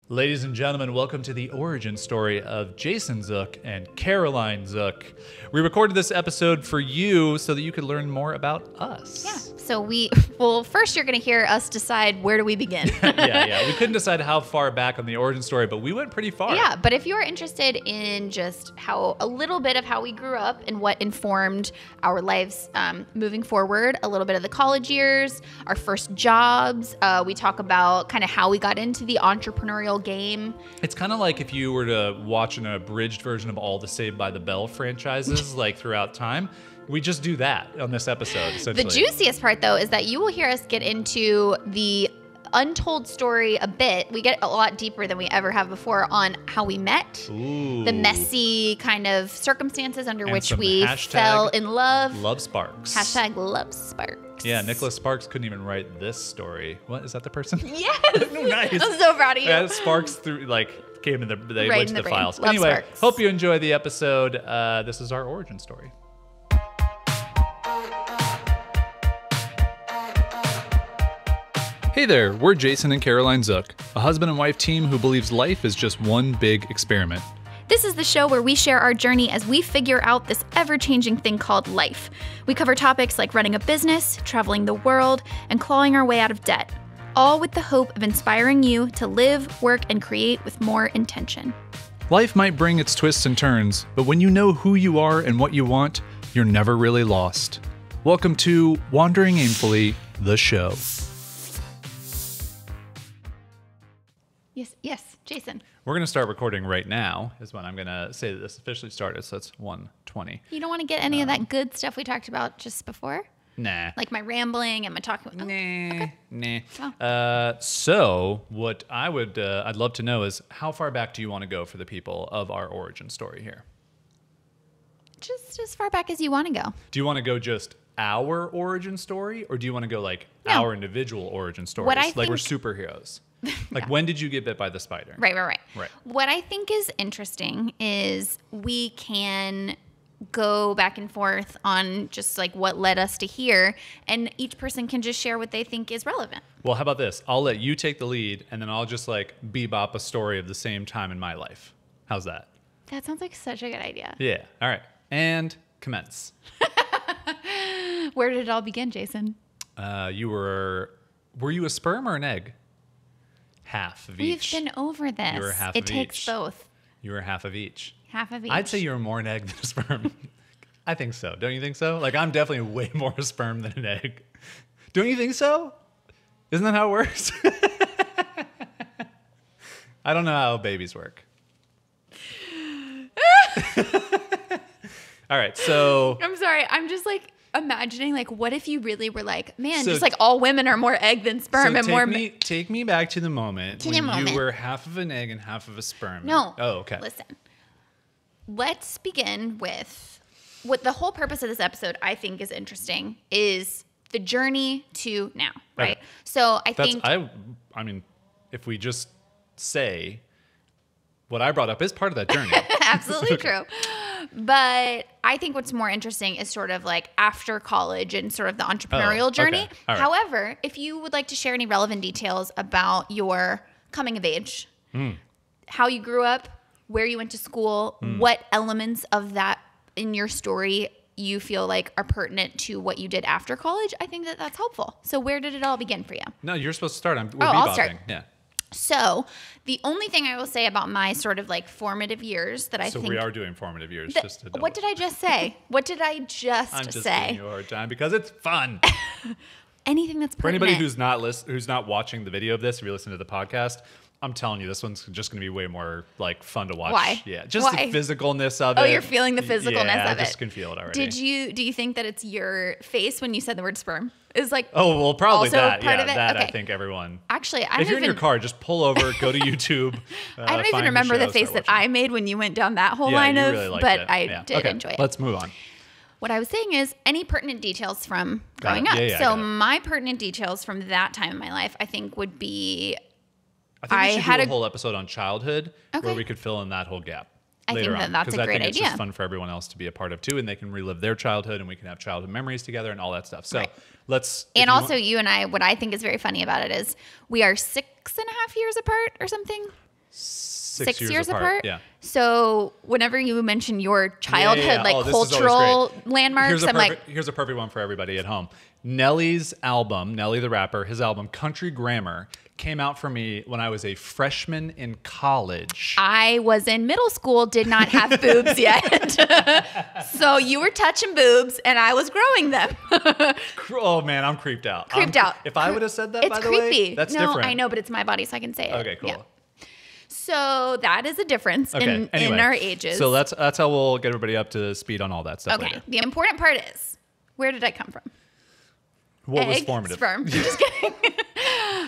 Ladies and gentlemen, welcome to the origin story of Jason Zook and Caroline Zook. We recorded this episode for you so that you could learn more about us. Yeah. So first you're going to hear us decide where do we begin. Yeah. We couldn't decide how far back on the origin story, but we went pretty far. Yeah, but if you're interested in just a little bit of how we grew up and what informed our lives moving forward, a little bit of the college years, our first jobs, we talk about kind of how we got into the entrepreneurial game. It's kind of like if you were to watch an abridged version of all the Saved by the Bell franchises like throughout time. We just do that on this episode, essentially. The juiciest part, though, is that you will hear us get into the untold story a bit. We get a lot deeper than we ever have before on how we met, the messy kind of circumstances under which we fell in love. Love Sparks. Hashtag Love Sparks. Yeah, Nicholas Sparks couldn't even write this story. What, is that the person? Yes. Nice. I'm so proud of you. Yeah, Sparks came in they right went in to the brain. files. Love Anyway, Sparks. hope you enjoy the episode. This is our origin story. Hey there, we're Jason and Caroline Zook, a husband and wife team who believes life is just one big experiment. This is the show where we share our journey as we figure out this ever-changing thing called life. We cover topics like running a business, traveling the world, and clawing our way out of debt, all with the hope of inspiring you to live, work, and create with more intention. Life might bring its twists and turns, but when you know who you are and what you want, you're never really lost. Welcome to Wandering Aimfully, the show. Yes, Jason. We're going to start recording right now, is when I'm going to say that this officially started, so it's 1:20. You don't want to get any of that good stuff we talked about just before? Nah. Like my rambling and my talking. Oh, Nah. Oh. So what I'd love to know is how far back do you want to go for the people of our origin story here? Just as far back as you want to go. Do you want to go just our origin story, or do you want to go like our individual origin stories? Like we're superheroes. Like, when did you get bit by the spider? Right. What I think is interesting is we can go back and forth on just like what led us to here, and each person can just share what they think is relevant. Well, how about this? I'll let you take the lead, and then I'll just like bebop a story of the same time in my life. How's that? That sounds like such a good idea. Yeah. All right. And commence. Where did it all begin, Jason? Were you a sperm or an egg? Half of each. We've been over this. You were half of each. It takes both. You were half of each. Half of each. I'd say you were more an egg than a sperm. I think so. Don't you think so? Like, I'm definitely way more a sperm than an egg. Don't you think so? Isn't that how it works? I don't know how babies work. All right, so... I'm sorry. I'm just like imagining, like, what if you really were like, man, just like all women are more egg than sperm, so and more. Take me back to the moment when you were half of an egg and half of a sperm. No. Oh, okay. Listen. Let's begin with what the whole purpose of this episode I think is interesting is the journey to now, right? Okay. So I mean, if we just say what I brought up is part of that journey. Absolutely true. But I think what's more interesting is sort of like after college and sort of the entrepreneurial journey. Okay. All right. However, if you would like to share any relevant details about your coming of age, how you grew up, where you went to school, what elements of that in your story you feel like are pertinent to what you did after college, I think that that's helpful. So where did it all begin for you? No, you're supposed to start. I'll start. Yeah. So the only thing I will say about my sort of like formative years that I think... So we are doing formative years. What did I just say? What did I just say? I'm just giving you a hard time because it's fun. Anything that's pertinent. For anybody who's not watching the video of this, if you listen to the podcast, I'm telling you, this one's just going to be way more like fun to watch. Why? Yeah, just the physicalness of it. Oh, you're feeling the physicalness of it. Yeah, I just can feel it already. Do you think that it's your face when you said the word sperm? Is like oh well, probably also that. Part yeah, of it? that okay. I think everyone. Actually, if you're in your car, just pull over, go to YouTube. I don't even remember the face that I made when you went down that whole line of, really but it. I did enjoy it. Let's move on. What I was saying is any pertinent details from growing up. So my pertinent details from that time in my life, I think, would be. I think we should do a whole episode on childhood where we could fill in that whole gap. I think that's a great idea. It's just fun for everyone else to be a part of too, and they can relive their childhood, and we can have childhood memories together and all that stuff. So let's. And also, you and I, what I think is very funny about it is we are 6.5 years apart or something. 6 years apart. Yeah. So whenever you mention your childhood, like cultural landmarks, Here's a perfect one for everybody at home. Nelly's album, Nelly the rapper, his album Country Grammar came out for me when I was a freshman in college. I was in middle school, did not have boobs yet. So you were touching boobs and I was growing them. Oh man, I'm creeped out. If I would have said that, by the way, that's different. I know, but it's my body, so I can say it. Okay, cool. Yeah. So that is a difference in our ages. So that's how we'll get everybody up to speed on all that stuff later. The important part is, where did I come from? What was formative? Sperm. Just kidding.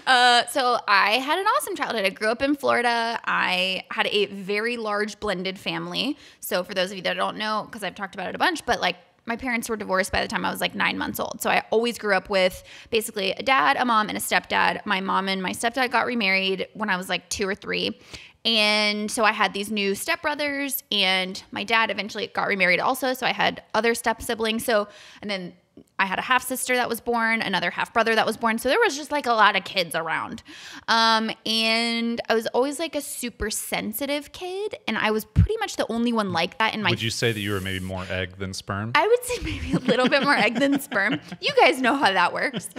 So I had an awesome childhood. I grew up in Florida. I had a very large blended family. So for those of you that don't know, because I've talked about it a bunch, but like my parents were divorced by the time I was like 9 months old. So I always grew up with basically a dad, a mom, and a stepdad. My mom and my stepdad got remarried when I was like 2 or 3. And so I had these new stepbrothers, and my dad eventually got remarried also. So I had other step siblings. And then I had a half sister that was born, another half brother that was born. So there was just like a lot of kids around. And I was always like a super sensitive kid. And I was pretty much the only one like that in my... Would you say that you were maybe more egg than sperm? I would say maybe a little bit more egg than sperm. You guys know how that works.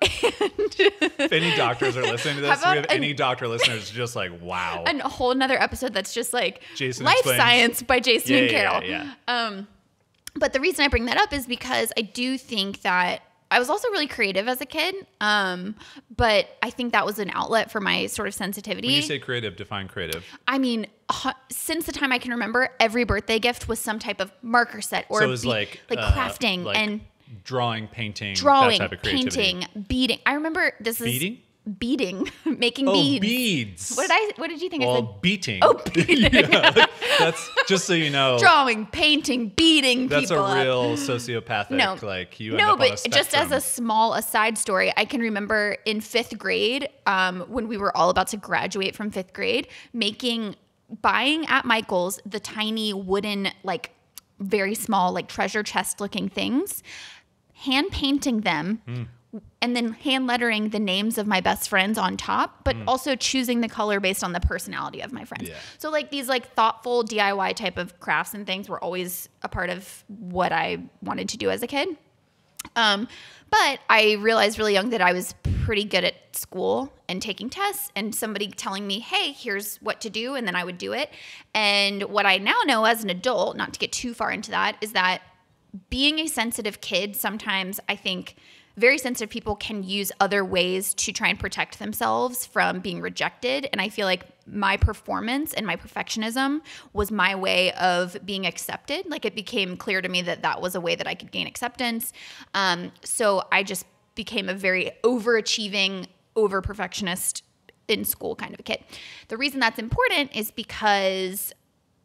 If any doctors are listening to this, we have any doctor listeners just like, wow. A whole nother episode that's just like Jason Life explains. Science by Jason and Carol. Yeah. But the reason I bring that up is because I do think that I was also really creative as a kid. But I think that was an outlet for my sort of sensitivity. When you say creative, define creative. I mean, since the time I can remember, every birthday gift was some type of marker set or so it was like crafting and drawing, painting, that type of creativity. Painting, beading. I remember this is beading, making beads. Beads. What did you think I said? Beating. Oh, beating. That's just so you know. Drawing, painting, beating that's people a real sociopathic. No, like you. No, but just as a small aside story, I can remember in 5th grade, when we were all about to graduate from 5th grade, buying at Michael's the tiny wooden, like very small, like treasure chest looking things, hand painting them. And then hand lettering the names of my best friends on top, but also choosing the color based on the personality of my friends. Yeah. So like these like thoughtful DIY type of crafts and things were always a part of what I wanted to do as a kid. But I realized really young that I was pretty good at school and taking tests and somebody telling me, hey, here's what to do. And then I would do it. And what I now know as an adult, not to get too far into that, is that being a sensitive kid, sometimes I think very sensitive people can use other ways to try and protect themselves from being rejected. And I feel like my performance and my perfectionism was my way of being accepted. Like it became clear to me that that was a way that I could gain acceptance. So I just became a very overachieving, over-perfectionist in school kind of a kid. The reason that's important is because...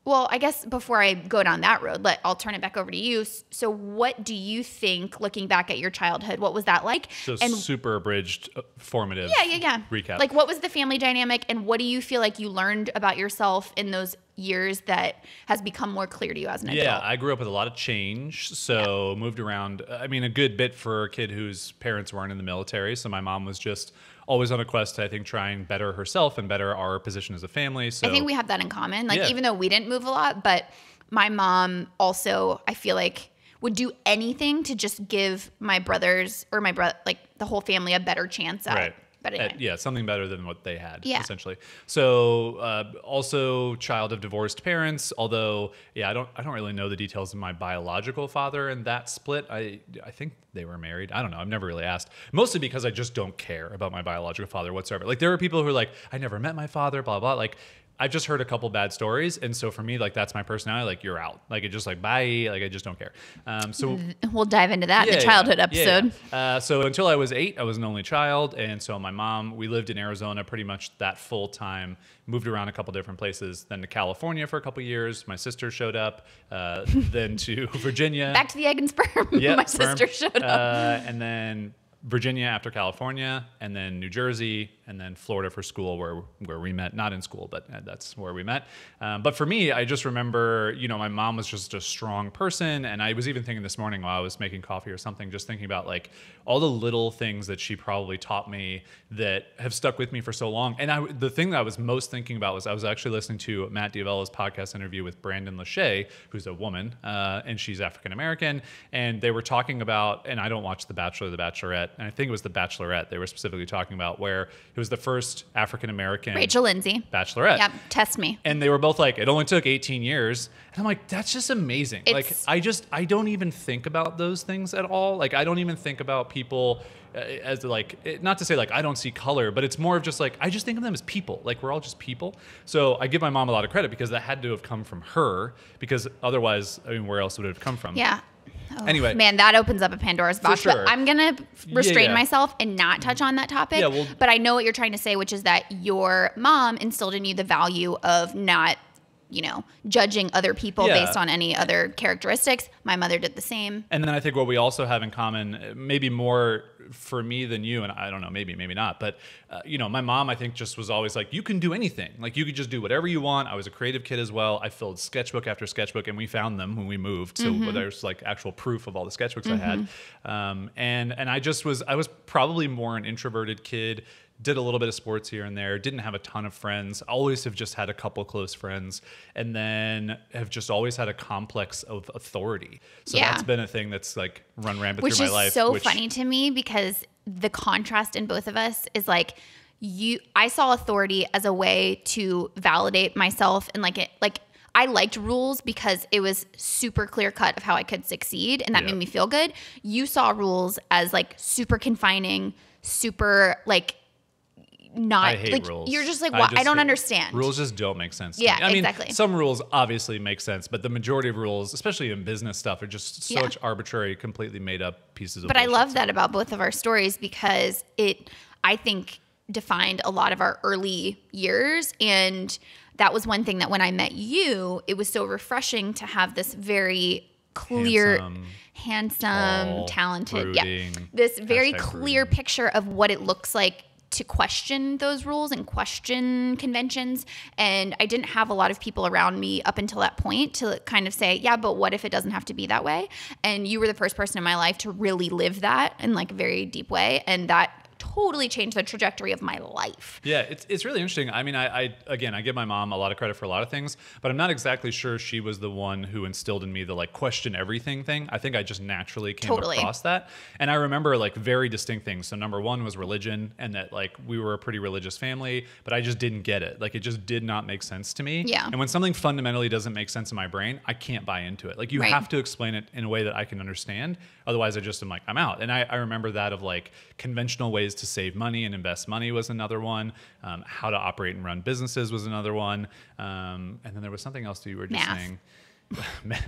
Well, I guess before I go down that road, I'll turn it back over to you. So what do you think, looking back at your childhood, what was that like? So super abridged, formative recap. Like what was the family dynamic and what do you feel like you learned about yourself in those years that has become more clear to you as an adult? Yeah, I grew up with a lot of change, so moved around, I mean, a good bit for a kid whose parents weren't in the military. So my mom was just always on a quest to, I think, try and better herself and better our position as a family. So I think we have that in common. Like, even though we didn't move a lot, but my mom also, I feel like, would do anything to just give my brothers or like the whole family a better chance at. Right. But anyway. Something better than what they had, essentially. So also child of divorced parents, although, I don't really know the details of my biological father and that split. I think they were married. I don't know. I've never really asked. Mostly because I just don't care about my biological father whatsoever. Like there are people who are like, I never met my father, blah, blah. Like I've just heard a couple bad stories. And so for me, like that's my personality. Like you're out. Like it just like, bye. Like I just don't care. So we'll dive into that in the childhood episode. So until I was 8, I was an only child. And so my mom, we lived in Arizona pretty much that full time, moved around a couple different places, then to California for a couple years. My sister showed up, then to Virginia. Back to the egg and sperm. My sister showed up. And then Virginia after California, and then New Jersey, and then Florida for school, where we met, not in school, but that's where we met. But for me, I just remember, my mom was just a strong person. And I was even thinking this morning while I was making coffee or something, just thinking about like all the little things that she probably taught me that have stuck with me for so long. And the thing that I was most thinking about was I was actually listening to Matt D'Avella's podcast interview with Brandon Lachey, who's a woman, and she's African-American. And they were talking about, and I don't watch The Bachelor or The Bachelorette, and I think it was The Bachelorette they were specifically talking about, where it was the first African-American Rachel Lindsay Bachelorette. Yep, test me. And they were both like, it only took 18 years. And I'm like, that's just amazing. I don't even think about those things at all. Like, I don't even think about people as like, not to say like I don't see color, but it's more of just like, I just think of them as people. Like, we're all just people. So I give my mom a lot of credit because that had to have come from her, because otherwise, I mean, where else would it have come from? Yeah. Oh, anyway, man, that opens up a Pandora's box. Sure. But I'm gonna restrain myself and not touch on that topic. Yeah, but I know what you're trying to say, which is that your mom instilled in you the value of not, judging other people based on any other characteristics. My mother did the same. And then I think what we also have in common, maybe more for me than you, and I don't know, maybe not, but my mom, I think, just was always like, you can do anything. Like, you could just do whatever you want. I was a creative kid as well. I filled sketchbook after sketchbook, and we found them when we moved. So there's like actual proof of all the sketchbooks I had. And I was probably more an introverted kid. Did a little bit of sports here and there, didn't have a ton of friends, always have just had a couple close friends, and then have just always had a complex of authority. So that's been a thing that's like run rampant through my life. Which is so funny to me, because the contrast in both of us is like, I saw authority as a way to validate myself, and I liked rules because it was super clear cut of how I could succeed, and that made me feel good. You saw rules as like super confining, super like, not I hate like rules. You're just like, well, I don't understand. Rules just don't make sense to me. I mean, exactly. Some rules obviously make sense, but the majority of rules, especially in business stuff, are just such arbitrary, completely made up pieces of bullshit. But I love stuff. that about both of our stories, because it, I think, defined a lot of our early years. And that was one thing that when I met you, it was so refreshing to have this very clear, handsome, tall, talented, brooding, this very clear brooding picture of what it looks like to question those rules and question conventions. And I didn't have a lot of people around me up until that point to kind of say, yeah, but what if it doesn't have to be that way? And you were the first person in my life to really live that in like a very deep way. And that totally changed the trajectory of my life. Yeah, it's really interesting. I mean, I give my mom a lot of credit for a lot of things, but I'm not exactly sure she was the one who instilled in me the like question everything thing. I think I just naturally came across that. And I remember like very distinct things. So number one was religion, and that like we were a pretty religious family, but I just didn't get it. Like, it just did not make sense to me. Yeah. And when something fundamentally doesn't make sense in my brain, I can't buy into it. Like, you have to explain it in a way that I can understand. Otherwise, I just am like, I'm out. And I remember that of like conventional ways to save money and invest money was another one. How to operate and run businesses was another one. And then there was something else that you were just saying.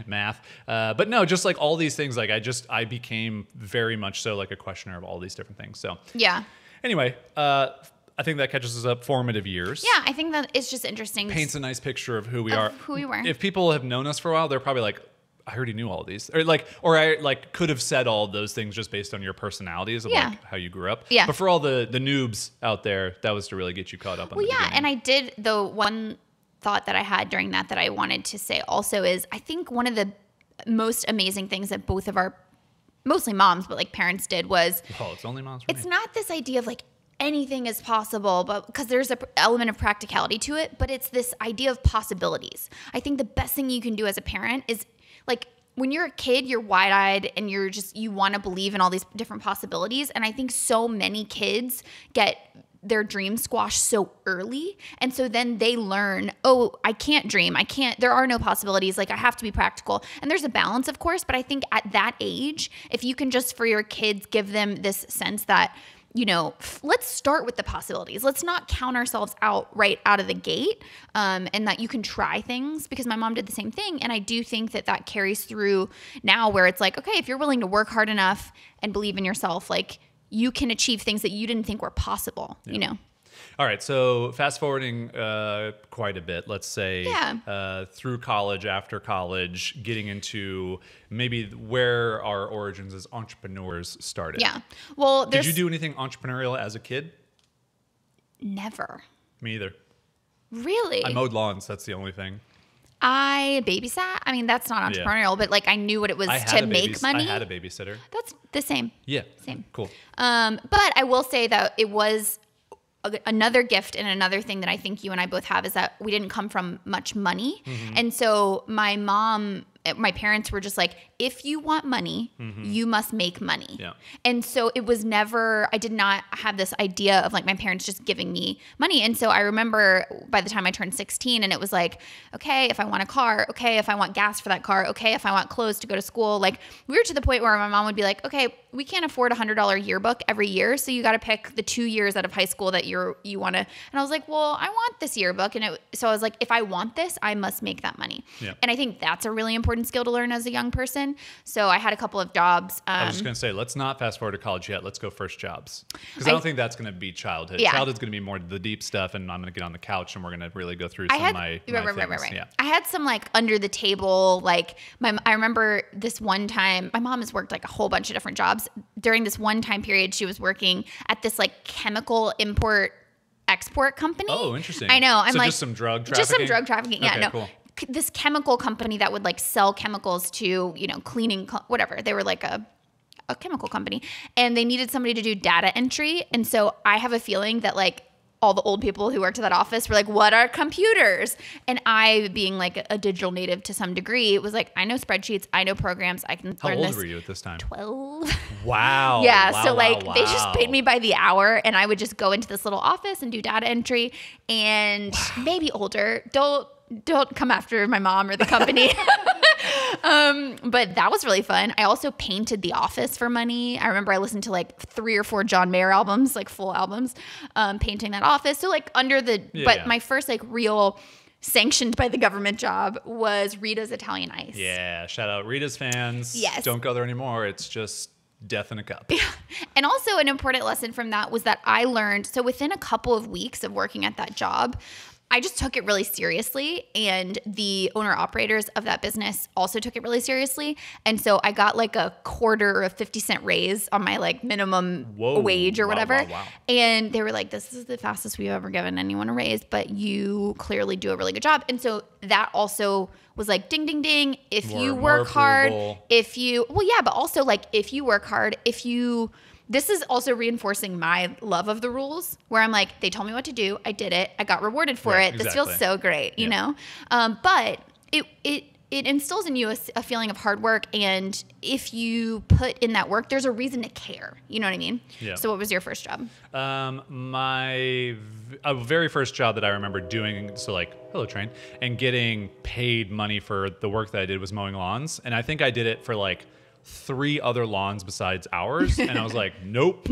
Math. But no, just like all these things, like I became very much so like a questioner of all these different things. So yeah. Anyway, I think that catches us up. Formative years. Yeah, I think that it's just interesting. Paints a nice picture of who we are. Who we were. If people have known us for a while, they're probably like, I already knew all of these, or I like could have said all of those things just based on your personalities of like how you grew up. Yeah. But for all the noobs out there, that was to really get you caught up on. Well, yeah, and I did. The one thought that I had during that I wanted to say also is, I think one of the most amazing things that both of our, mostly moms, but like parents did was, it's only moms. It's not this idea of like anything is possible, but because there's an element of practicality to it, but it's this idea of possibilities. I think the best thing you can do as a parent is, like, when you're a kid, you're wide-eyed and you want to believe in all these different possibilities. And I think so many kids get their dreams squashed so early. And so then they learn, oh, I can't dream. There are no possibilities. Like, I have to be practical. And there's a balance, of course. But I think at that age, if you can just, for your kids, give them this sense that, let's start with the possibilities. Let's not count ourselves out right out of the gate, and that you can try things, because my mom did the same thing. And I do think that carries through now, where it's like, okay, if you're willing to work hard enough and believe in yourself, like, you can achieve things that you didn't think were possible, All right, so fast forwarding quite a bit, let's say through college, after college, getting into maybe where our origins as entrepreneurs started. Yeah. Well, did you do anything entrepreneurial as a kid? Never. Me either. Really? I mowed lawns. That's the only thing. I babysat. I mean, that's not entrepreneurial, but like I knew what it was to make money. I had a babysitter. That's the same. Yeah. Same. Cool. But I will say that it was another gift, and another thing that I think you and I both have is that we didn't come from much money. And so my parents were just like, if you want money, you must make money. Yeah. And so it was never, I did not have this idea of like my parents just giving me money. And so I remember by the time I turned 16 and it was like, okay, if I want a car, okay, if I want gas for that car, okay, if I want clothes to go to school, like we were to the point where my mom would be like, okay, we can't afford $100 yearbook every year. So you got to pick the 2 years out of high school that you want to. And I was like, well, I want this yearbook. So I was like, if I want this, I must make that money. Yeah. And I think that's a really important skill to learn as a young person. So I had a couple of jobs. I was just going to say, let's not fast forward to college yet. Let's go first jobs. Because I don't think that's going to be childhood. Yeah. Childhood's going to be more the deep stuff, and I'm going to get on the couch and we're going to really go through some of my things. Right. Yeah. I had some like under the table, like I remember this one time, my mom has worked like a whole bunch of different jobs. During this one time period, she was working at this like chemical export company. Oh, interesting. I know. I'm so like, just some drug trafficking? Just some drug trafficking. Yeah, okay, no. Cool. This chemical company that would like sell chemicals to, cleaning, whatever. They were like a chemical company, and they needed somebody to do data entry. And so I have a feeling that like all the old people who worked at that office were like, what are computers? And I, being like a digital native to some degree, was like, I know spreadsheets, I know programs, I can learn this. How old were you at this time? 12. Wow. Yeah. Wow, So like wow. they just paid me by the hour, and I would just go into this little office and do data entry, and maybe older. Don't come after my mom or the company. But that was really fun. I also painted the office for money. I remember I listened to like 3 or 4 John Mayer albums, like full albums, painting that office. So like my first like real sanctioned by the government job was Rita's Italian Ice. Yeah. Shout out Rita's fans. Yes. Don't go there anymore. It's just death in a cup. Yeah. And also an important lesson from that was that I learned, so within a couple of weeks of working at that job, I just took it really seriously, and the owner-operators of that business also took it really seriously. And so I got like a quarter of 50-cent raise on my like minimum wage or whatever. Wow. And they were like, this is the fastest we've ever given anyone a raise, but you clearly do a really good job. And so that also was like, ding, ding, ding. If you work hard, but also like if you work hard, this is also reinforcing my love of the rules, where I'm like, they told me what to do. I did it. I got rewarded for it. Exactly. This feels so great, you know? But it instills in you a feeling of hard work. And if you put in that work, there's a reason to care. You know what I mean? Yeah. So what was your first job? My very first job that I remember doing, so like, hello train, and getting paid money for the work that I did was mowing lawns. And I think I did it for like 3 other lawns besides ours, and I was like, nope,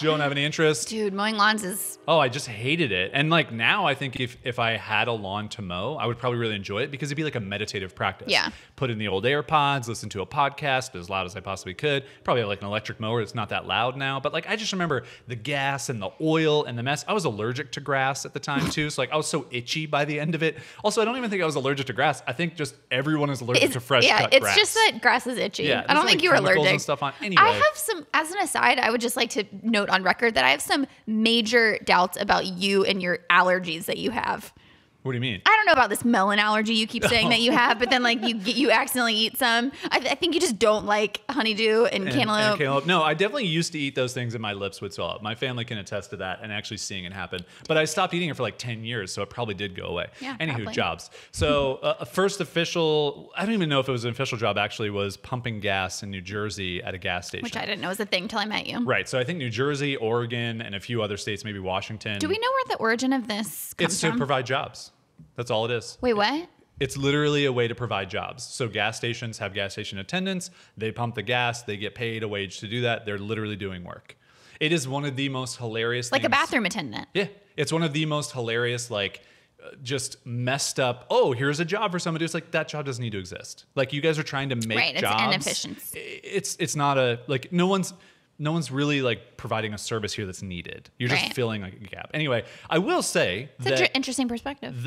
don't have any interest. Dude, mowing lawns is... Oh, I just hated it. And like now I think if I had a lawn to mow, I would probably really enjoy it because it'd be like a meditative practice. Yeah. Put in the old AirPods, listen to a podcast as loud as I possibly could. Probably have like an electric mower that's not that loud now. But like I just remember the gas and the oil and the mess. I was allergic to grass at the time too. So like I was so itchy by the end of it. Also, I don't even think I was allergic to grass. I think just everyone is allergic to fresh cut grass. Yeah, it's just that grass is itchy. Yeah, I don't think you were allergic. And stuff on. Anyway. I have some, as an aside, I would just like to note on record that I have some major doubts about you and your allergies that you have. What do you mean? I don't know about this melon allergy you keep saying that you have, but then like you accidentally eat some. I think you just don't like honeydew and cantaloupe. No, I definitely used to eat those things and my lips would swell up. My family can attest to that and actually seeing it happen. But I stopped eating it for like 10 years, so it probably did go away. Yeah, Anywho, probably. jobs. So first official, I don't even know if it was an official job actually, was pumping gas in New Jersey at a gas station. Which I didn't know was a thing till I met you. Right. So I think New Jersey, Oregon, and a few other states, maybe Washington. Do we know where the origin of this comes from? It's to provide jobs. That's all it is. Wait, what? It's literally a way to provide jobs. So gas stations have gas station attendants. They pump the gas. They get paid a wage to do that. They're literally doing work. It is one of the most hilarious things. Like a bathroom attendant. Yeah. It's one of the most hilarious, like, just messed up, oh, here's a job for somebody. It's like, that job doesn't need to exist. Like, you guys are trying to make jobs. Right, it's inefficiency. It's not a, like, no one's really like providing a service here that's needed. You're just filling like a gap. Anyway, I will say it's an interesting perspective.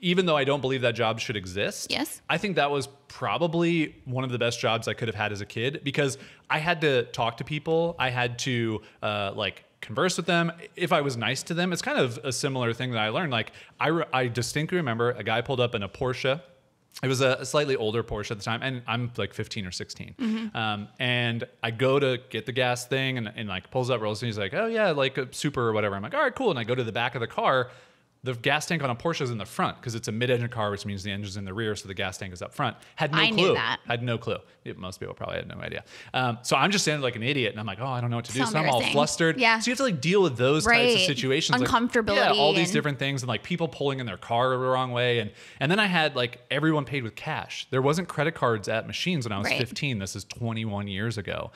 Even though I don't believe that job should exist, yes, I think that was probably one of the best jobs I could have had as a kid because I had to talk to people. I had to like converse with them. If I was nice to them, it's kind of a similar thing that I learned. Like I distinctly remember a guy pulled up in a Porsche. It was a slightly older Porsche at the time, and I'm like 15 or 16. And I go to get the gas thing, and like pulls up, rolls, and he's like, "Oh yeah, like a Super or whatever." I'm like, "All right, cool." And I go to the back of the car. The gas tank on a Porsche is in the front because it's a mid-engine car, which means the engine's in the rear, so the gas tank is up front. Had no clue. I knew that. Had no clue. Most people probably had no idea. So I'm just standing like an idiot, and I'm like, oh, I don't know what to do. So I'm all flustered. Yeah. So you have to like deal with those types of situations. Uncomfortability. Like, all these different things, and like people pulling in their car the wrong way. And then I had like everyone paid with cash. There wasn't credit cards at machines when I was 15. This is 21 years ago.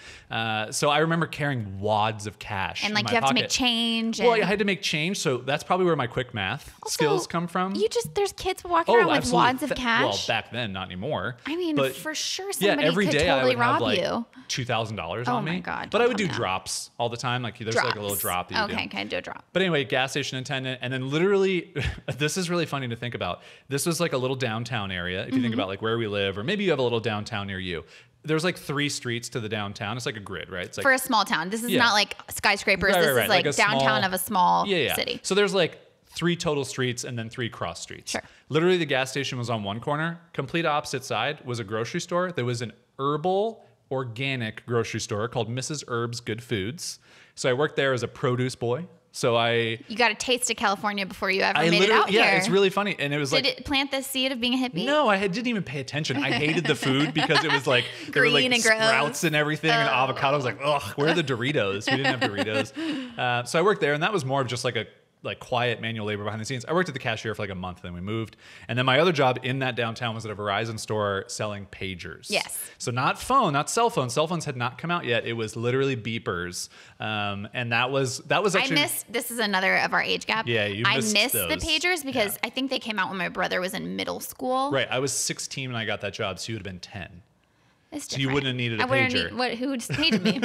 So I remember carrying wads of cash and like in my you have pocket. to make change. Well, I had to make change. So that's probably where my quick math skills come from. There's kids walking around with wads of cash. Well, back then, not anymore. I mean, but for sure somebody every could day totally I would rob have like you. $2,000 on me. Oh my God. But I would do drops all the time. Like there's like a little drop that you do. Okay, do a drop. But anyway, gas station attendant. And then literally, this is really funny to think about. This was like a little downtown area. If you think about like where we live, or maybe you have a little downtown near you. There's like 3 streets to the downtown. It's like a grid, right? It's like, for a small town. This is not like skyscrapers. This is like downtown of a small city. So there's like 3 total streets and then 3 cross streets. Sure. Literally the gas station was on one corner. Complete opposite side was a grocery store. There was an herbal organic grocery store called Mrs. Herb's Good Foods. So I worked there as a produce boy. So you got a taste of California before you ever made it out here. Yeah, it's really funny. And it was Did it plant the seed of being a hippie? No, I didn't even pay attention. I hated the food because it was like there were like sprouts and everything and avocado. I was like, ugh, where are the Doritos? We didn't have Doritos. So I worked there, and that was more of just like a quiet manual labor behind the scenes. I worked at the cashier for like a month, then we moved. And then my other job in that downtown was at a Verizon store selling pagers. Yes. So not cell phones. Cell phones had not come out yet. It was literally beepers. And that was actually... this is another of our age gap. Yeah, you missed I missed the pagers because I think they came out when my brother was in middle school. Right. I was 16 when I got that job, so you would have been 10. So you wouldn't have needed a pager. Who just paged me?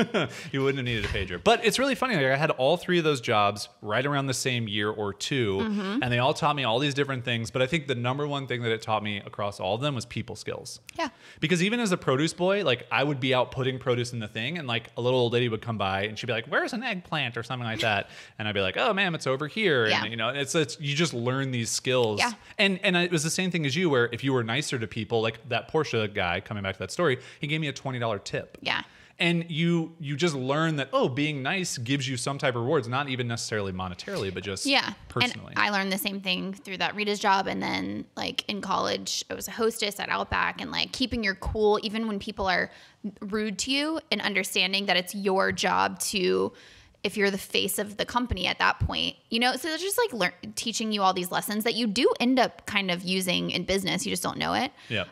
You wouldn't have needed a pager. But it's really funny. Like I had all 3 of those jobs right around the same year or 2, and they all taught me all these different things. But I think the number one thing that it taught me across all of them was people skills. Yeah. Because even as a produce boy, like I would be out putting produce in the thing, and like a little old lady would come by, and she'd be like, "Where's an eggplant?" or something like that, and I'd be like, "Oh, ma'am, it's over here." Yeah. And you know, it's you just learn these skills. Yeah. And it was the same thing as you, where if you were nicer to people, like that Porsche guy coming back to that story, he gave me a $20 tip. Yeah. And you just learn that, being nice gives you some type of rewards, not even necessarily monetarily, but just personally. And I learned the same thing through that Rita's job. And then like in college, I was a hostess at Outback, and like keeping your cool, even when people are rude to you, and understanding that it's your job to, if you're the face of the company at that point, you know, so it's just like teaching you all these lessons that you do end up kind of using in business. You just don't know it. Yeah.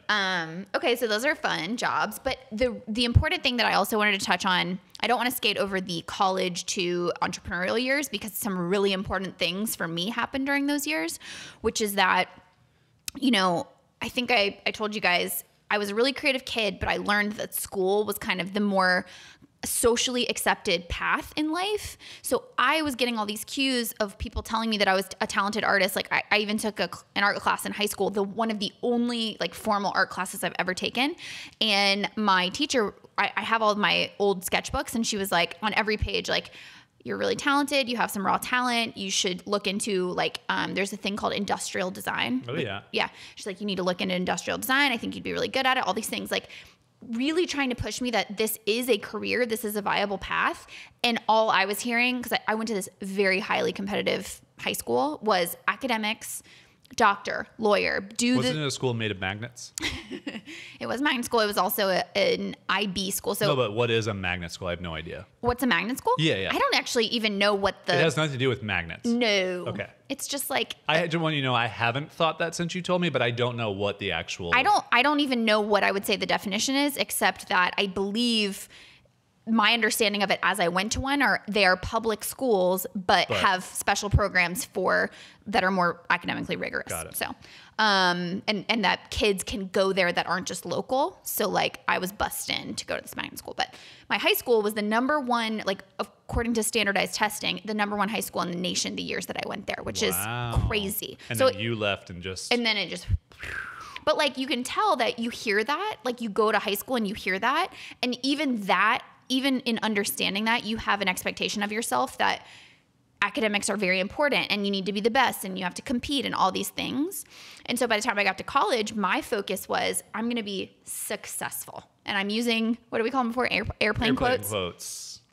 Okay. So those are fun jobs, but the important thing that I also wanted to touch on, I don't want to skate over the college to entrepreneurial years, because some really important things for me happened during those years, which is that, you know, I think I told you guys, I was a really creative kid, but I learned that school was kind of the more socially accepted path in life. So I was getting all these cues of people telling me that I was a talented artist. Like I even took an art class in high school, one of the only like formal art classes I've ever taken. And my teacher, I have all of my old sketchbooks, and she was like, on every page, like, "You're really talented. You have some raw talent. You should look into like, there's a thing called industrial design." Oh yeah. Yeah. She's like, "You need to look into industrial design. I think you'd be really good at it." All these things, like really trying to push me that this is a career, this is a viable path. And all I was hearing, because I went to this very highly competitive high school, was academics, doctor, lawyer. Wasn't it a school made of magnets? It was magnet school. It was also an IB school. So no, but what is a magnet school? I have no idea. What's a magnet school? Yeah. I don't actually even know what It has nothing to do with magnets. No. Okay. It's just like... I just want you to know I haven't thought that since you told me, but I don't know what the actual... I don't even know what I would say the definition is, except that I believe... my understanding of it as I went to one they are public schools, but have special programs that are more academically rigorous. Got it. So, and that kids can go there that aren't just local. So like I was bussed in to go to this magnet school, but my high school was the number one, like according to standardized testing, the number one high school in the nation the years that I went there, which is crazy. And so then you left and then it just... But like you can tell that you hear that, like you go to high school and you hear that, and even in understanding that, you have an expectation of yourself that academics are very important and you need to be the best and you have to compete and all these things. And so by the time I got to college, my focus was I'm going to be successful. And I'm using, what do we call them before? Airplane quotes.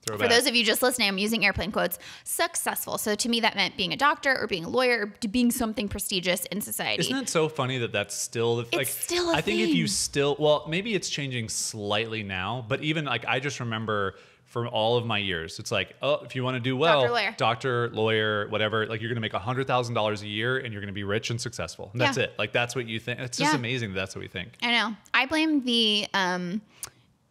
For those of you just listening, I'm using airplane quotes. Successful. So to me, that meant being a doctor or being a lawyer or being something prestigious in society. Isn't it so funny that that's still it's still a thing. I think if you still, well, maybe it's changing slightly now, but even like I just remember from all of my years, it's like, oh, if you want to do well, doctor, lawyer, whatever, like you're going to make $100,000 a year and you're going to be rich and successful. And that's it. Like that's what you think. It's just amazing that's what we think. I know. I blame the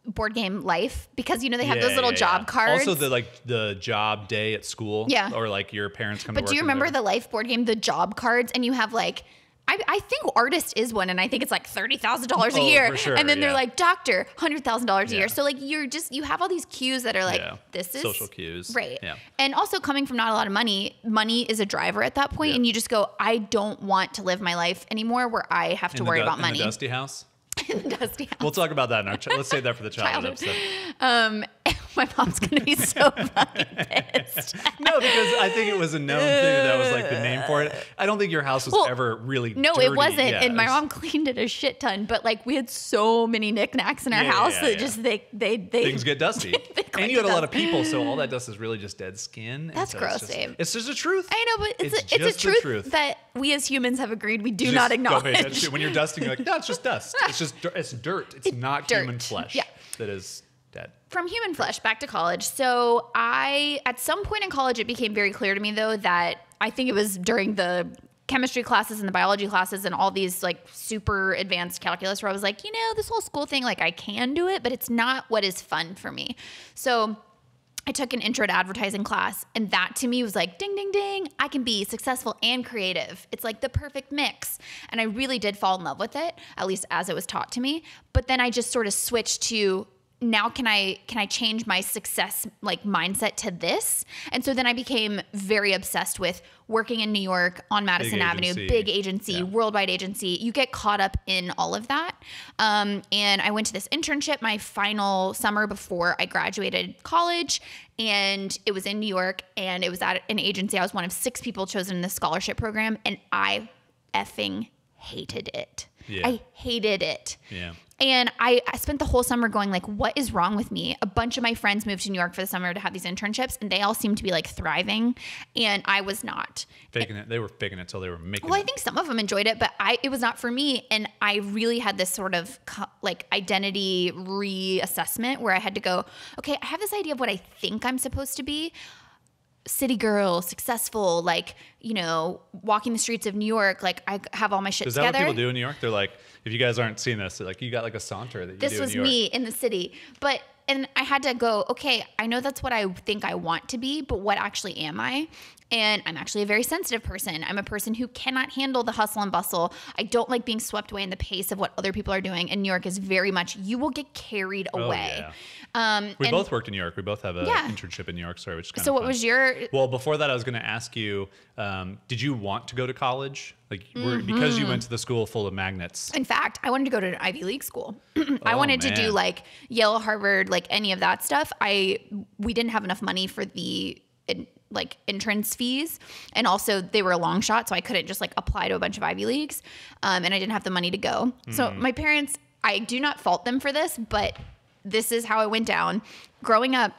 board game life because they have those little job cards. Also the job day at school. Yeah. Or like your parents come to work. But do you remember the life board game, the job cards? And you have like, I think artist is one, and I think it's like $30,000 a year. For sure, and then they're like doctor, $100,000 a year. So like you have all these cues that are like, this is social cues. Right. Yeah. And also coming from not a lot of money is a driver at that point, and you just go, I don't want to live my life anymore where I have to worry about money. In the dusty house? Dusty house. We'll talk about that in our let's save that for the childhood episode. My mom's gonna be so fucking pissed. No, because I think it was a known thing that was like the name for it. I don't think your house was ever really dirty. It wasn't. Yeah, and my mom cleaned it a shit ton, but like we had so many knickknacks in our house that just they things get dusty. And you had a lot of people, so all that dust is really just dead skin. That's gross, Dave. It's just a truth. I know, but it's a truth that we as humans have agreed we do not acknowledge. When you're dusting, you're like, no, it's just dust. It's dirt. It's not dirt. Human flesh that is dead. From human flesh, back to college. So at some point in college, it became very clear to me though that I think it was during the chemistry classes and the biology classes and all these like super advanced calculus where I was like, this whole school thing, like I can do it, but it's not what is fun for me. So I took an intro to advertising class, and that to me was like, ding, ding, ding, I can be successful and creative. It's like the perfect mix. And I really did fall in love with it, at least as it was taught to me. But then I just sort of switched to, now can I change my success like mindset to this? And so then I became very obsessed with working in New York on Madison Avenue, big agency, worldwide agency. You get caught up in all of that. And I went to this internship my final summer before I graduated college, and it was in New York, and it was at an agency. I was one of 6 people chosen in the scholarship program, and I effing hated it. Yeah. I hated it. Yeah. And I spent the whole summer going like, what is wrong with me? A bunch of my friends moved to New York for the summer to have these internships, and they all seemed to be like thriving, and I was not. Faking it. They were faking it till they were making it. Well, I think some of them enjoyed it, but it was not for me. And I really had this sort of like identity reassessment where I had to go, okay, I have this idea of what I think I'm supposed to be. City girl, successful, like, walking the streets of New York, like I have all my shit together. Is that what people do in New York? They're like, if you guys aren't seeing this, like you got like a saunter that you do in New York. This was me in the city. And I had to go, okay, I know that's what I think I want to be, but what actually am I? And I'm actually a very sensitive person. I'm a person who cannot handle the hustle and bustle. I don't like being swept away in the pace of what other people are doing. And New York is very much, you will get carried away. Yeah. We both worked in New York. We both have an internship in New York, sorry, which is kind of fun. So what was your... Well, before that, I was going to ask you, did you want to go to college? Like, because you went to the school full of magnets. In fact, I wanted to go to an Ivy League school. I wanted to do like Yale, Harvard, like any of that stuff. We didn't have enough money for the like entrance fees, and also they were a long shot, so I couldn't just like apply to a bunch of Ivy Leagues, and I didn't have the money to go. So my parents, I do not fault them for this, but this is how it went down. Growing up,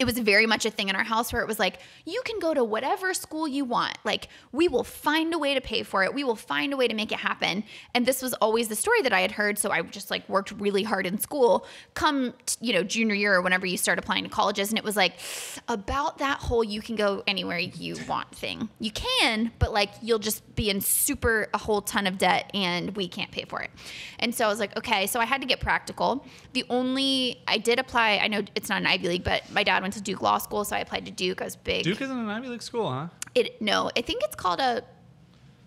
it was very much a thing in our house where it was like, you can go to whatever school you want. Like, we will find a way to pay for it. We will find a way to make it happen. And this was always the story that I had heard. So I just like worked really hard in school. Come, junior year or whenever you start applying to colleges. And it was like about that whole, you can go anywhere you want thing. You can, but like, you'll just be in a whole ton of debt and we can't pay for it. And so I was like, okay, so I had to get practical. I did apply. I know it's not an Ivy League, but my dad went to Duke Law School, so I applied to Duke. I was big. Duke isn't an Ivy League school, huh? No, I think it's called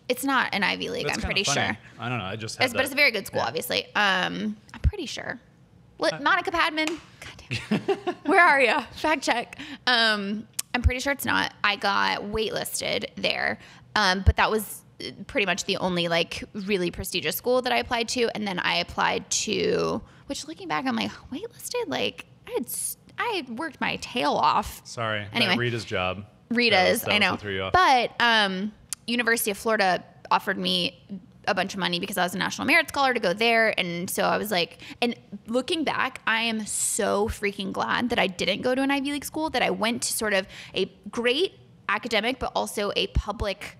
it's not an Ivy League. I'm pretty sure. I don't know. I just but it's a very good school, obviously. I'm pretty sure. Monica Padman. God damn. Where are you? Fact check. I'm pretty sure it's not. I got waitlisted there, but that was pretty much the only like really prestigious school that I applied to. And then I applied to, which looking back, I'm like, waitlisted? Like I had worked my tail off. Sorry. Anyway. Rita's job. Rita's, I know. What threw you off. But University of Florida offered me a bunch of money because I was a National Merit Scholar to go there. And so I was like, and looking back, I am so freaking glad that I didn't go to an Ivy League school, that I went to sort of a great academic, but also a public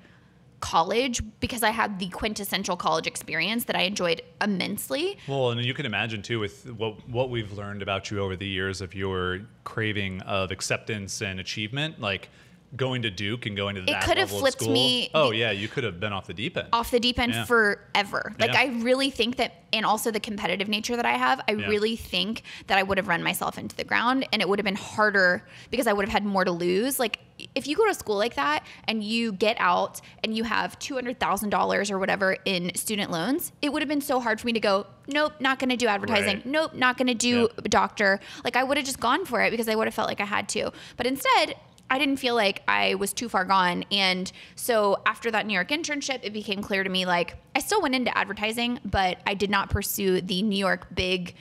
college, because I had the quintessential college experience that I enjoyed immensely. Well, and you can imagine too, with what we've learned about you over the years of your craving of acceptance and achievement, like going to Duke and going to that level of school. It could have flipped me. Oh yeah, you could have been off the deep end. Off the deep end forever. Like Yeah. I really think that, and also the competitive nature that I have, I really think that I would have run myself into the ground, and it would have been harder because I would have had more to lose. Like if you go to school like that and you get out and you have $200,000 or whatever in student loans, it would have been so hard for me to go, nope, not going to do advertising. Right. Nope, not going to do doctor. Like I would have just gone for it because I would have felt like I had to. But instead, I didn't feel like I was too far gone. And so after that New York internship, it became clear to me, like, I still went into advertising, but I did not pursue the New York big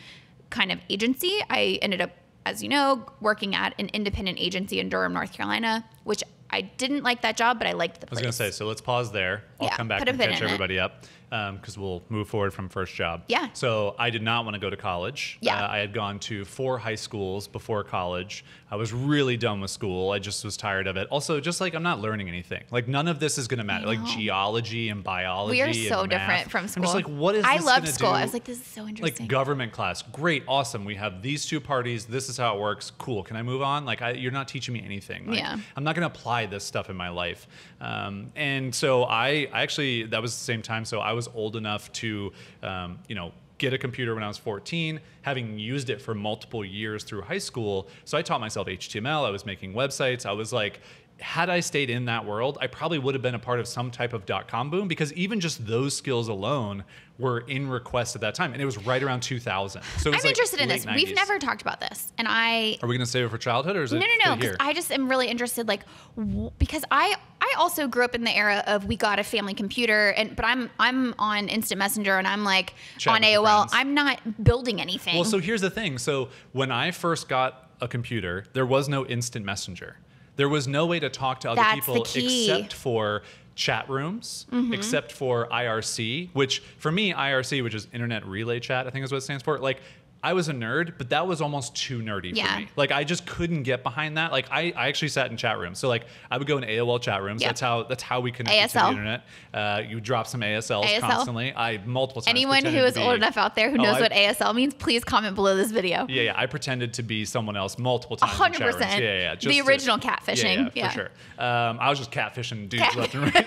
kind of agency. I ended up, as you know, working at an independent agency in Durham, North Carolina, which I didn't like that job, but I liked the place. I was going to say, so let's pause there. I'll come back and catch everybody up because we'll move forward from first job. Yeah. So I did not want to go to college. Yeah. I had gone to 4 high schools before college. I was really done with school. I just was tired of it. Also, just like I'm not learning anything. Like none of this is going to matter. Like geology and biology. We are so and different math. from school. I'm just like, what is this I loved gonna school. do? I was like, this is so interesting. Like government class, great, awesome. We have these 2 parties. This is how it works. Cool. Can I move on? Like you're not teaching me anything. Like, Yeah. I'm not going to apply this stuff in my life. And so I actually, that was the same time. So I was old enough to, get a computer when I was 14, having used it for multiple years through high school. So I taught myself HTML. I was making websites. I was like, had I stayed in that world, I probably would have been a part of some type of .com boom, because even just those skills alone were in request at that time. And it was right around 2000. So it was I'm interested in this. 90s. We've never talked about this. And I... Are we going to save it for childhood, or is it No, here? because I just am really interested, like, because I also grew up in the era of we got a family computer, but I'm on Instant Messenger, and I'm like Chat on with your AOL. friends. I'm not building anything. Well, so here's the thing. So when I first got a computer, there was no Instant Messenger. There was no way to talk to other people except for chat rooms, except for IRC, which for me, IRC, which is Internet Relay Chat, I think is what it stands for. Like, I was a nerd, but that was almost too nerdy for me. Like, I just couldn't get behind that. Like, I actually sat in chat rooms. So like, I would go in AOL chat rooms. That's how we connected to the internet. You drop some ASLs constantly. I multiple times. Anyone who is old enough out there who knows what ASL means, please comment below this video. Yeah, I pretended to be someone else multiple times. 100%. In chat rooms. Yeah. The original catfishing. Yeah, for sure. I was just catfishing dudes left and right.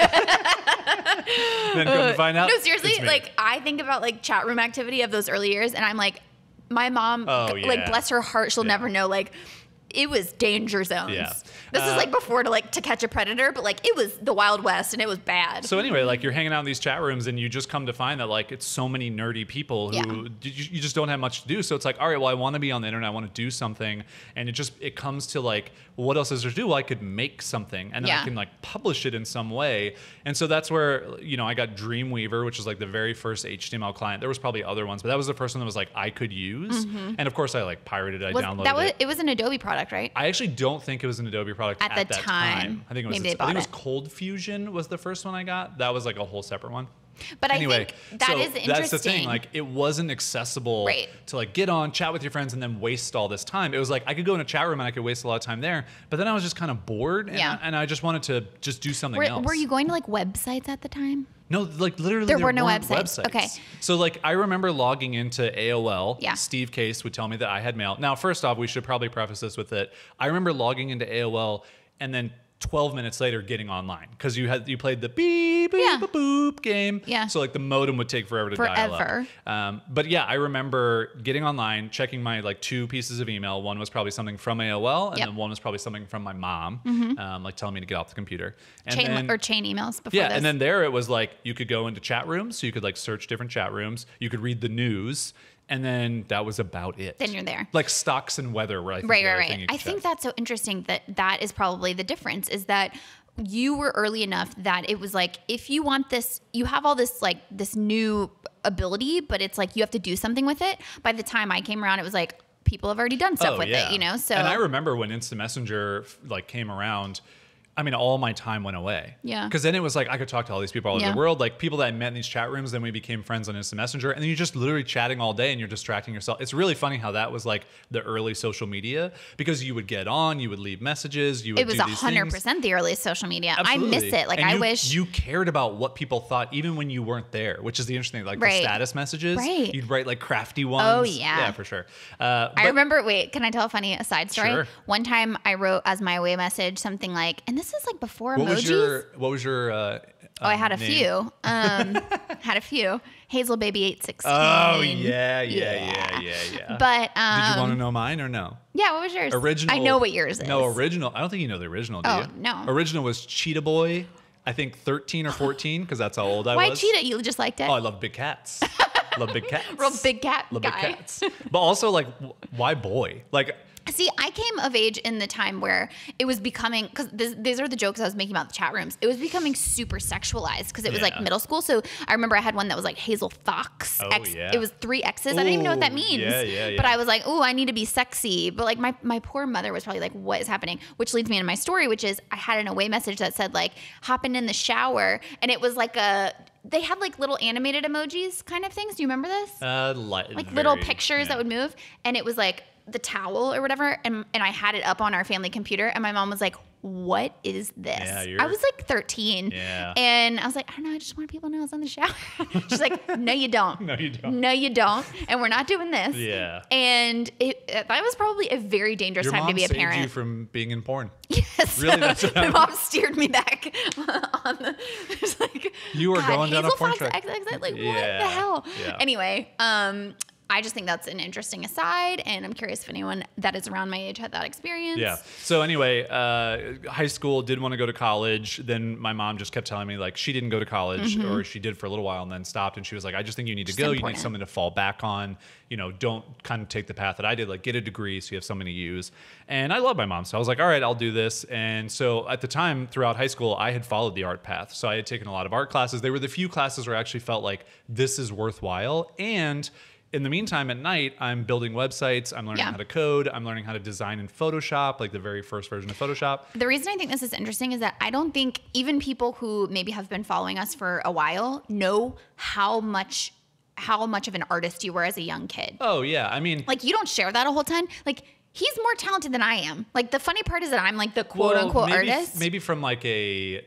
Then come to find out. No, seriously, like I think about like chat room activity of those early years, and I'm like, my mom, like bless her heart, she'll never know, like it was danger zones. Yeah. This is like before To Catch a Predator, but like it was the Wild West and it was bad. So anyway, like you're hanging out in these chat rooms and you just come to find that like it's so many nerdy people who you just don't have much to do. So it's like, all right, well, I want to be on the internet. I want to do something. And it comes to like, well, what else is there to do? Well, I could make something and then I can like publish it in some way. And so that's where, I got Dreamweaver, which is like the very first HTML client. There was probably other ones, but that was the first one that was like, I could use. And of course I like pirated it. I downloaded it. It was an Adobe product, right? I actually don't think it was an Adobe product at that time. I think it was Cold Fusion was the first one I got. That was like a whole separate one. But anyway, I think that is interesting. That's the thing. Like, it wasn't accessible to like get on, chat with your friends, and then waste all this time. It was like I could go in a chat room and I could waste a lot of time there. But then I was just kind of bored, and I just wanted to just do something else. Were you going to like websites at the time? No, like literally there were no websites. Okay. So like I remember logging into AOL. Yeah. Steve Case would tell me that I had mail. Now, first off, we should probably preface this with that I remember logging into AOL and then 12 minutes later getting online because you played the beep boop boop game. Yeah. So like the modem would take forever to dial up. But yeah, I remember getting online, checking my like 2 pieces of email. One was probably something from AOL, and then one was probably something from my mom, like telling me to get off the computer. And chain emails before this. And then there it was like you could go into chat rooms, so you could like search different chat rooms. You could read the news. And then that was about it. Then you're there. Like stocks and weather, right? Right. I think that's so interesting that is probably the difference is that you were early enough that it was like, if you want this, you have all this like this new ability, but it's like you have to do something with it. By the time I came around, it was like people have already done stuff with it, So. And I remember when Instant Messenger like came around, I mean, all my time went away. Yeah. Because then it was like I could talk to all these people all over the world, like people that I met in these chat rooms. Then we became friends on Instant Messenger, and then you're just literally chatting all day, and you're distracting yourself. It's really funny how that was like the early social media, because you would get on, you would leave messages, you would. It was 100% the earliest social media. Absolutely. I miss it. Like, and I wish you cared about what people thought, even when you weren't there, which is the interesting thing. Like the status messages, you'd write like crafty ones. Oh yeah, for sure. I remember. Wait, can I tell a funny aside story? Sure. One time I wrote as my away message something like, and this is like before emojis. What was your I had a name? Few. Had a few. Hazel Baby 816. Oh yeah. But did you want to know mine or no? Yeah, what was yours? Original. I know what yours is. No, original. I don't think you know the original, do you? No. Original was Cheetah Boy. I think 13 or 14, because that's how old I was. Why Cheetah? You just liked it? Oh, I love big cats. Love big cats. Real big cat love guy. Big cats. But also, like, why boy? Like. See, I came of age in the time where it was becoming, because these are the jokes I was making about the chat rooms. It was becoming super sexualized because it was like middle school. So I remember I had one that was like Hazel Fox. Oh, yeah. It was 3 X's. I didn't even know what that means. Yeah. But I was like, oh, I need to be sexy. But like my poor mother was probably like, what is happening? Which leads me into my story, which is I had an away message that said like, hopping in the shower. And it was like they had like little animated emojis kind of things. Do you remember this? Like little pictures that would move. And it was like, the towel or whatever, and I had it up on our family computer, and my mom was like, what is this? I was like 13. Yeah. And I was like, I don't know, I just want people to know I was in the shower. She's like, no, you don't. No, you don't. No, you don't. And we're not doing this. Yeah. And that was probably a very dangerous time to be a parent. Your mom saved you from being in porn. Yes. Really, that's what my mom steered me back on the, it's like, you were going down a porn track. Like, what the hell? Yeah. Anyway, I just think that's an interesting aside, and I'm curious if anyone that is around my age had that experience. Yeah. So anyway, high school, did want to go to college. Then my mom just kept telling me like she didn't go to college, or she did for a little while and then stopped. And she was like, I just think you need to go. You need something to fall back on. You know, don't kind of take the path that I did, like get a degree so you have something to use. And I love my mom. So I was like, all right, I'll do this. And so at the time throughout high school, I had followed the art path. So I had taken a lot of art classes. They were the few classes where I actually felt like this is worthwhile. And in the meantime, at night, I'm building websites. I'm learning how to code. I'm learning how to design in Photoshop, like the very first version of Photoshop. The reason I think this is interesting is that I don't think even people who maybe have been following us for a while know how much of an artist you were as a young kid. Oh, yeah. I mean, like, you don't share that a whole ton. Like, he's more talented than I am. Like, the funny part is that I'm like the quote unquote artist. Maybe from like a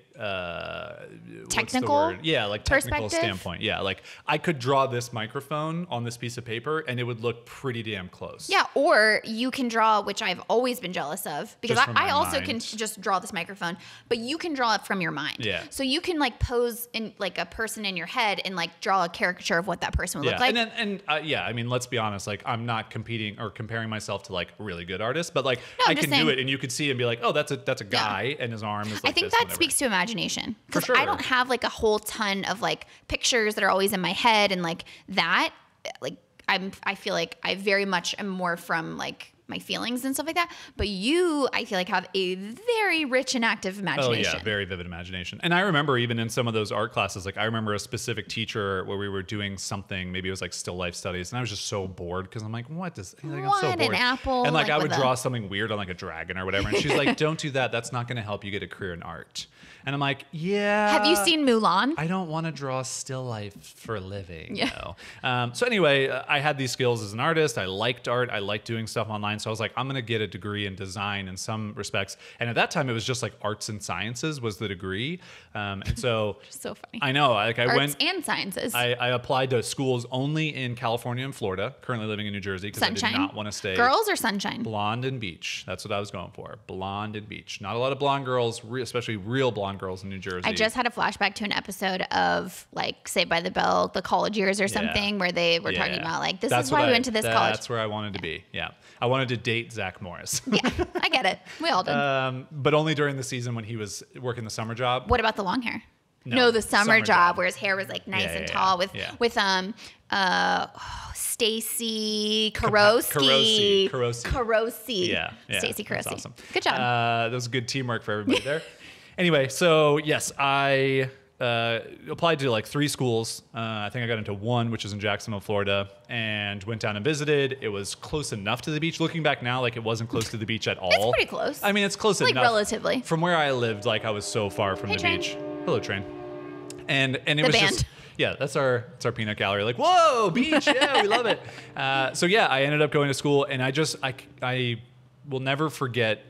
technical, like technical standpoint. Yeah, like I could draw this microphone on this piece of paper and it would look pretty damn close. Yeah, or you can draw, which I've always been jealous of, because I also can just draw this microphone, but you can draw it from your mind. Yeah. So you can like pose in like a person in your head and like draw a caricature of what that person would look like. Yeah, I mean, let's be honest. Like, I'm not competing or comparing myself to like really good artists, but like no, I can do it, and you could see and be like, oh, that's a guy, and his arm is like. I think that speaks to imagination, because sure. I don't have like a whole ton of like pictures that are always in my head and like that. Like I feel like I very much am more from like my feelings and stuff like that. But you, I feel like, have a very rich and active imagination. Oh yeah, very vivid imagination. And I remember even in some of those art classes, like I remember a specific teacher where we were doing something, maybe it was like still life studies, and I was just so bored because I'm like, what does, like, I'm so bored. An apple. And like I would draw something weird on like a dragon or whatever, and she's like, don't do that. That's not going to help you get a career in art. And I'm like, yeah. Have you seen Mulan? I don't want to draw still life for a living. Yeah. So anyway, I had these skills as an artist. I liked art. I liked doing stuff online. So I was like, I'm going to get a degree in design in some respects. And at that time, it was just like arts and sciences was the degree. And so. So funny. I know. Like arts and sciences. I applied to schools only in California and Florida, currently living in New Jersey because I did not want to stay. Girls or sunshine? Blonde and beach. That's what I was going for. Blonde and beach. Not a lot of blonde girls, especially real blonde girls in New Jersey. I just had a flashback to an episode of like Saved by the Bell, the college years or something, where they were talking about like, this is why we went to this college. That's where I wanted to be. Yeah. I wanted to date Zach Morris. Yeah, I get it. We all did. But only during the season when he was working the summer job. What about the long hair? No, the summer job where his hair was like nice and tall with Stacy Carosi. Yeah. Stacy Carosi. Awesome. Good job. That was good teamwork for everybody there. Anyway, so yes, I applied to like 3 schools. I think I got into one, which is in Jacksonville, Florida, and went down and visited. It was close enough to the beach. Looking back now, like it wasn't close to the beach at all. It's pretty close. I mean, it's close enough. Like relatively. From where I lived, like I was so far from the Train. beach. Hello, train. And it The was band. just, yeah, that's our peanut gallery. Like, whoa, beach, yeah, we love it. So yeah, I ended up going to school, and I will never forget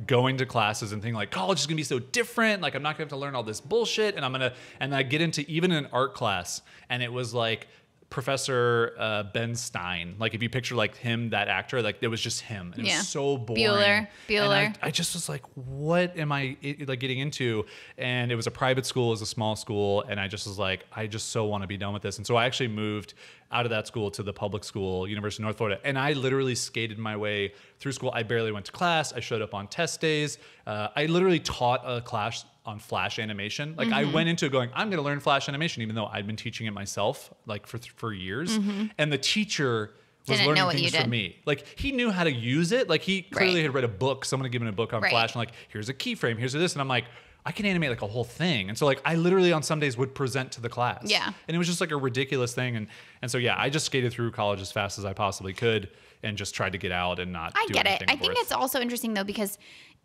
going to classes and thinking like college is gonna be so different. Like I'm not gonna have to learn all this bullshit, and I get into even an art class, and it was like Professor Ben Stein. Like if you picture like him, that actor, like it was just him. And it was so boring. Bueller. And I just was like, what am I like getting into? And it was a private school, it was a small school, and I just was like, I just so want to be done with this. And so I actually moved out of that school to the public school, University of North Florida, and I literally skated my way through school. I barely went to class. I showed up on test days. I literally taught a class on Flash animation. Like I went into it going, I'm going to learn Flash animation, even though I'd been teaching it myself like for years. And the teacher was learning things from me. Like he knew how to use it. Like he clearly had read a book. Someone had given a book on Flash and like, here's a keyframe, here's this. And I'm like, I can animate like a whole thing. And so like I literally on some days would present to the class. Yeah. And it was just like a ridiculous thing. And so yeah, I just skated through college as fast as I possibly could and just tried to get out and not do anything. I get it. I think it's also interesting though, because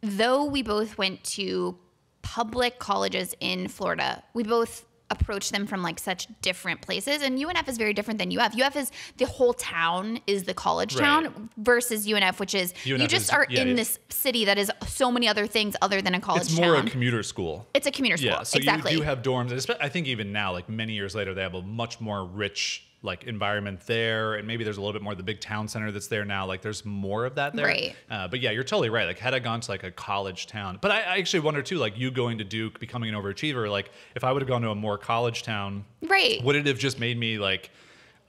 though we both went to public colleges in Florida, we both approach them from like such different places, and UNF is very different than UF. UF is the whole town is the college town versus UNF, which is UNF you just are in this city that is so many other things other than a college town. It's more a commuter school. It's a commuter school. Yeah, so exactly. you do have dorms. I think even now, like many years later, they have a much more rich like environment there, and maybe there's a little bit more the big town center that's there now. Like there's more of that there. Right. But yeah, you're totally right. Like had I gone to like a college town, but I actually wonder too, like you going to Duke, becoming an overachiever, like if I would have gone to a more college town, would it have just made me like,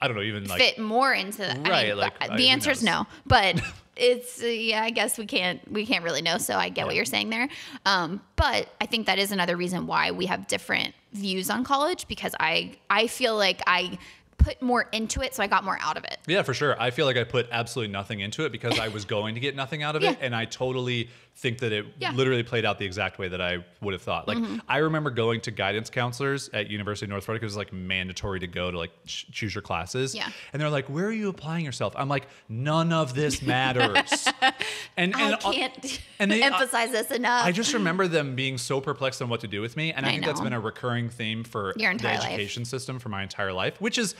I don't know, even like fit more into that? Right. I mean, like the answer is no, but it's yeah, I guess we can't really know. So I get what you're saying there. But I think that is another reason why we have different views on college, because I feel like I put more into it, so I got more out of it. Yeah, for sure. I feel like I put absolutely nothing into it because I was going to get nothing out of it, and I totally think that it literally played out the exact way that I would have thought. Like I remember going to guidance counselors at University of North Florida because it was like mandatory to go to like choose your classes. Yeah. And they're like, "Where are you applying yourself?" I'm like, "None of this matters." and I can't emphasize this enough. I just remember them being so perplexed on what to do with me, and I think that's been a recurring theme for the education system for my entire life, which is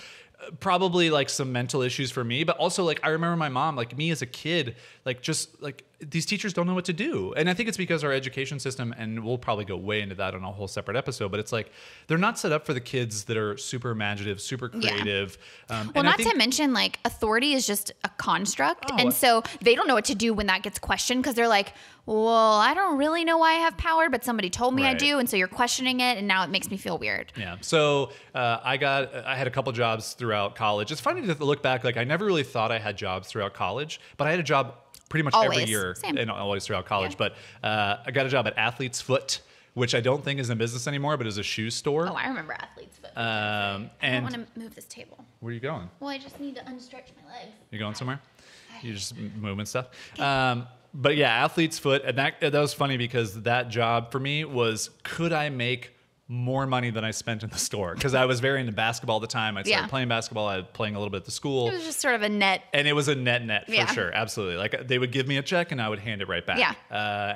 probably like some mental issues for me, but also like I remember my mom, like me as a kid, like just like these teachers don't know what to do. And I think it's because our education system, and we'll probably go way into that on a whole separate episode, but it's like they're not set up for the kids that are super imaginative, super creative. Well, not to mention like authority is just a construct. And so they don't know what to do when that gets questioned, because they're like, well, I don't really know why I have power, but somebody told me I do. And so you're questioning it, and now it makes me feel weird. Yeah. So I had a couple jobs throughout college. It's funny to look back. Like I never really thought I had jobs throughout college, but I had a job pretty much every year and always throughout college. But I got a job at Athlete's Foot, which I don't think is in business anymore, but is a shoe store. Oh, I remember Athlete's Foot. I don't want to move this table. Where are you going? Well, I just need to unstretch my legs. You going somewhere? You just moving stuff? But yeah, Athlete's Foot. And that was funny because that job for me was, could I make more money than I spent in the store? Because I was very into basketball at the time. I started playing basketball. I was playing a little bit at the school. It was just sort of a net. And it was a net for sure. Absolutely. Like they would give me a check and I would hand it right back. Yeah.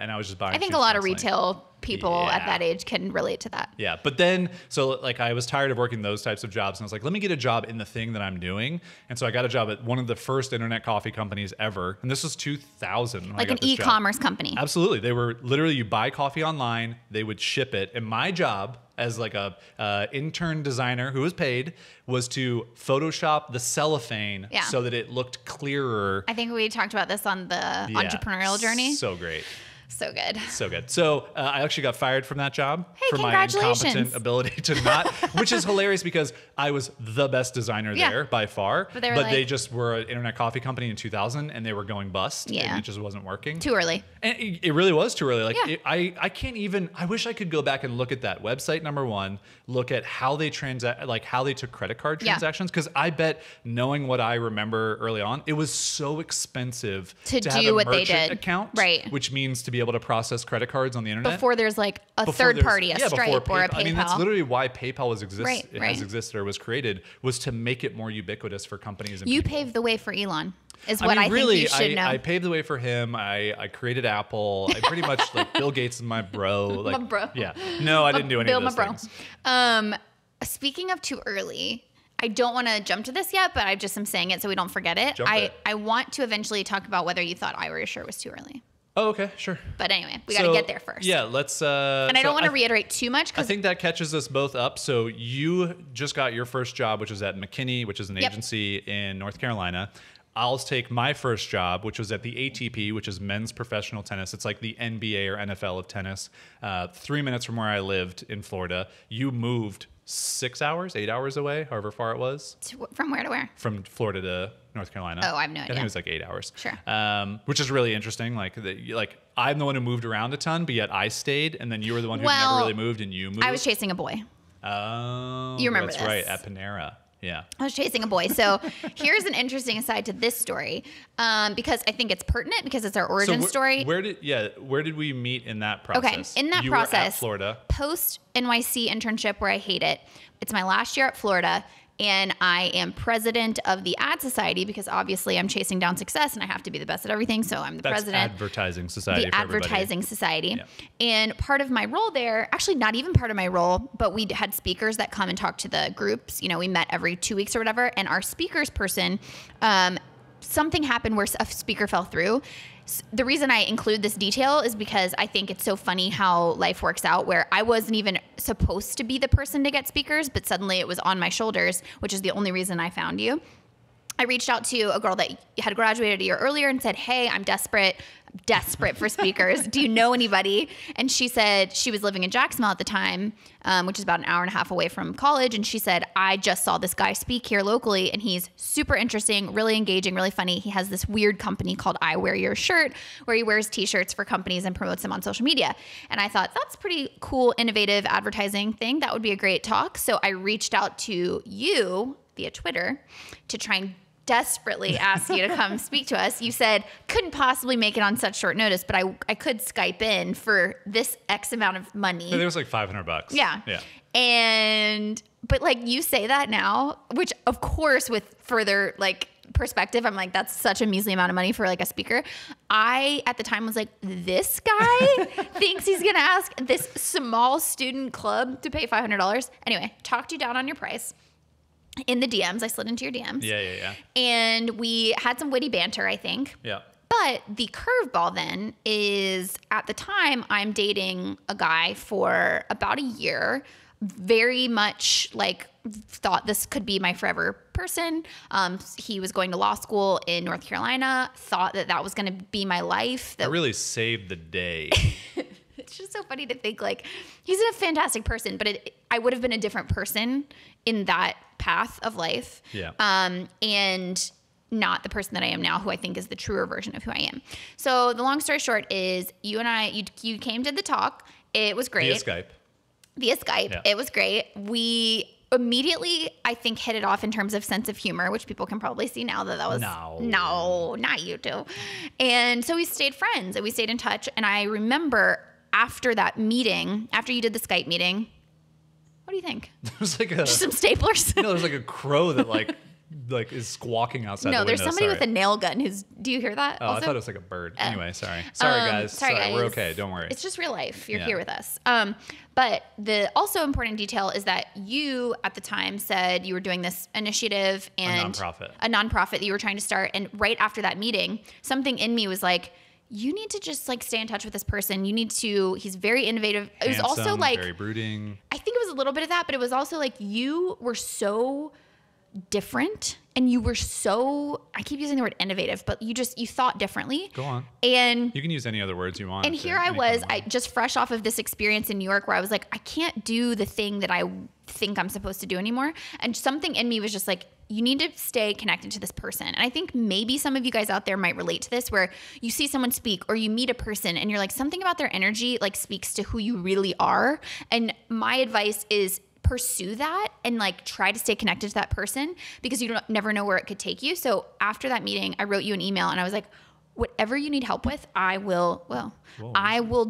And I was just buying. I think a lot of retail people at that age can relate to that. Yeah. But then, so like I was tired of working those types of jobs, and I was like, let me get a job in the thing that I'm doing. And so I got a job at one of the first internet coffee companies ever. And this was 2000. Like an e-commerce company. Absolutely. They were literally, you buy coffee online, they would ship it. And my job as like a intern designer who was paid was to Photoshop the cellophane so that it looked clearer. I think we talked about this on the entrepreneurial journey. So great. So good. So good. So I actually got fired from that job for my congratulations. incompetent ability to not, which is hilarious because I was the best designer there by far. But they just were an internet coffee company in 2000 and they were going bust. Yeah. And it just wasn't working. Too early. And it really was too early. Like I can't even, I wish I could go back and look at that website, number one, look at how they how they took credit card transactions. Because I bet, knowing what I remember early on, it was so expensive to have a merchant account, which means to be able to process credit cards on the internet. Before there's like a third party, a Stripe or a PayPal. I mean, that's literally why PayPal has Right. existed or was created, was to make it more ubiquitous for companies. And you people. paved the way for Elon. Is I what mean, I really, think you should know. I paved the way for him. I created Apple. I pretty much like Bill Gates is my bro. Like, My bro. Yeah. No, I didn't do any Bill, of those my bro. things. Speaking of too early, I don't want to jump to this yet, but I just am saying it so we don't forget it. Jump it. I want to eventually talk about whether you thought IWearYourShirt was too early. Oh, okay, sure. But anyway, we got to get there first. Yeah, let's. And I don't want to reiterate too much. I think that catches us both up. So you just got your first job, which was at McKinney, which is an agency in North Carolina. I'll take my first job, which was at the ATP, which is men's professional tennis. It's like the NBA or NFL of tennis. 3 minutes from where I lived in Florida. You moved 6 hours, 8 hours away, however far it was. From where to where? From Florida to North Carolina. Oh, I have no idea. I think it was like 8 hours. Sure. Which is really interesting. Like I'm the one who moved around a ton, but yet I stayed, and then you were the one who never really moved, and you moved. I was chasing a boy. Oh, you remember that's this? right, at Panera. Yeah. I was chasing a boy. So here's an interesting aside to this story, because I think it's pertinent because it's our origin story. Where did we meet in that process? Okay, in that process, were at Florida. Post NYC internship where I hate it. It's my last year at Florida, and I am president of the Ad Society because obviously I'm chasing down success and I have to be the best at everything. So I'm the president. Advertising Society. The Advertising Society. Yeah. And part of my role there, actually not even part of my role, but we had speakers that come and talk to the groups. You know, we met every 2 weeks or whatever. And our speakers person, something happened where a speaker fell through. The reason I include this detail is because I think it's so funny how life works out, where I wasn't even supposed to be the person to get speakers, but suddenly it was on my shoulders, which is the only reason I found you. I reached out to a girl that had graduated a year earlier and said, hey, I'm desperate for speakers. Do you know anybody? And she said she was living in Jacksonville at the time, which is about an hour and a half away from college. And she said, I just saw this guy speak here locally and he's super interesting, really engaging, really funny. He has this weird company called IWearYourShirt where he wears t-shirts for companies and promotes them on social media. And I thought that's pretty cool, innovative advertising thing. That would be a great talk. So I reached out to you via Twitter to try and desperately ask you to come speak to us. You said, couldn't possibly make it on such short notice, but I could Skype in for this X amount of money. It was like $500. Yeah. But like you say that now, which of course with further like perspective, I'm like, that's such a measly amount of money for like a speaker. I, at the time was like, this guy thinks he's going to ask this small student club to pay $500. Anyway, talked you down on your price. In the DMs, I slid into your DMs. Yeah. And we had some witty banter, I think. Yeah. But the curveball then is, at the time, I'm dating a guy for about a year. Very much like thought this could be my forever person. He was going to law school in North Carolina. Thought that was going to be my life. That really saved the day. It's just so funny to think like he's a fantastic person, but I would have been a different person in that path of life. Yeah. And not the person that I am now, who I think is the truer version of who I am. So the long story short is you and I, you came to the talk. It was great. Via Skype. Yeah. It was great. We immediately, I think, hit it off in terms of sense of humor, which people can probably see now that was no, not you two. And so we stayed friends and we stayed in touch. And I remember after that meeting, after you did the Skype meeting, what do you think? There's like just some staplers. No, there's like a crow that like is squawking outside the window. No, there's somebody with a nail gun do you hear that? Oh, also? I thought it was like a bird. Anyway, sorry. Sorry, guys. We're okay. Don't worry. It's just real life. You're here with us. But the also important detail is that you at the time said you were doing this initiative and a nonprofit that you were trying to start. And right after that meeting, something in me was like, you need to just like stay in touch with this person. He's very innovative. It was also like very brooding. I think it was a little bit of that, but it was also like you were so different and you were so, I keep using the word innovative, but you thought differently. Go on. And you can use any other words you want. And here I was, just fresh off of this experience in New York where I was like, I can't do the thing that I think I'm supposed to do anymore. And something in me was just like, you need to stay connected to this person. And I think maybe some of you guys out there might relate to this, where you see someone speak or you meet a person and you're like, something about their energy like speaks to who you really are. And my advice is pursue that and like try to stay connected to that person because you never know where it could take you. So after that meeting, I wrote you an email and I was like, whatever you need help with, I will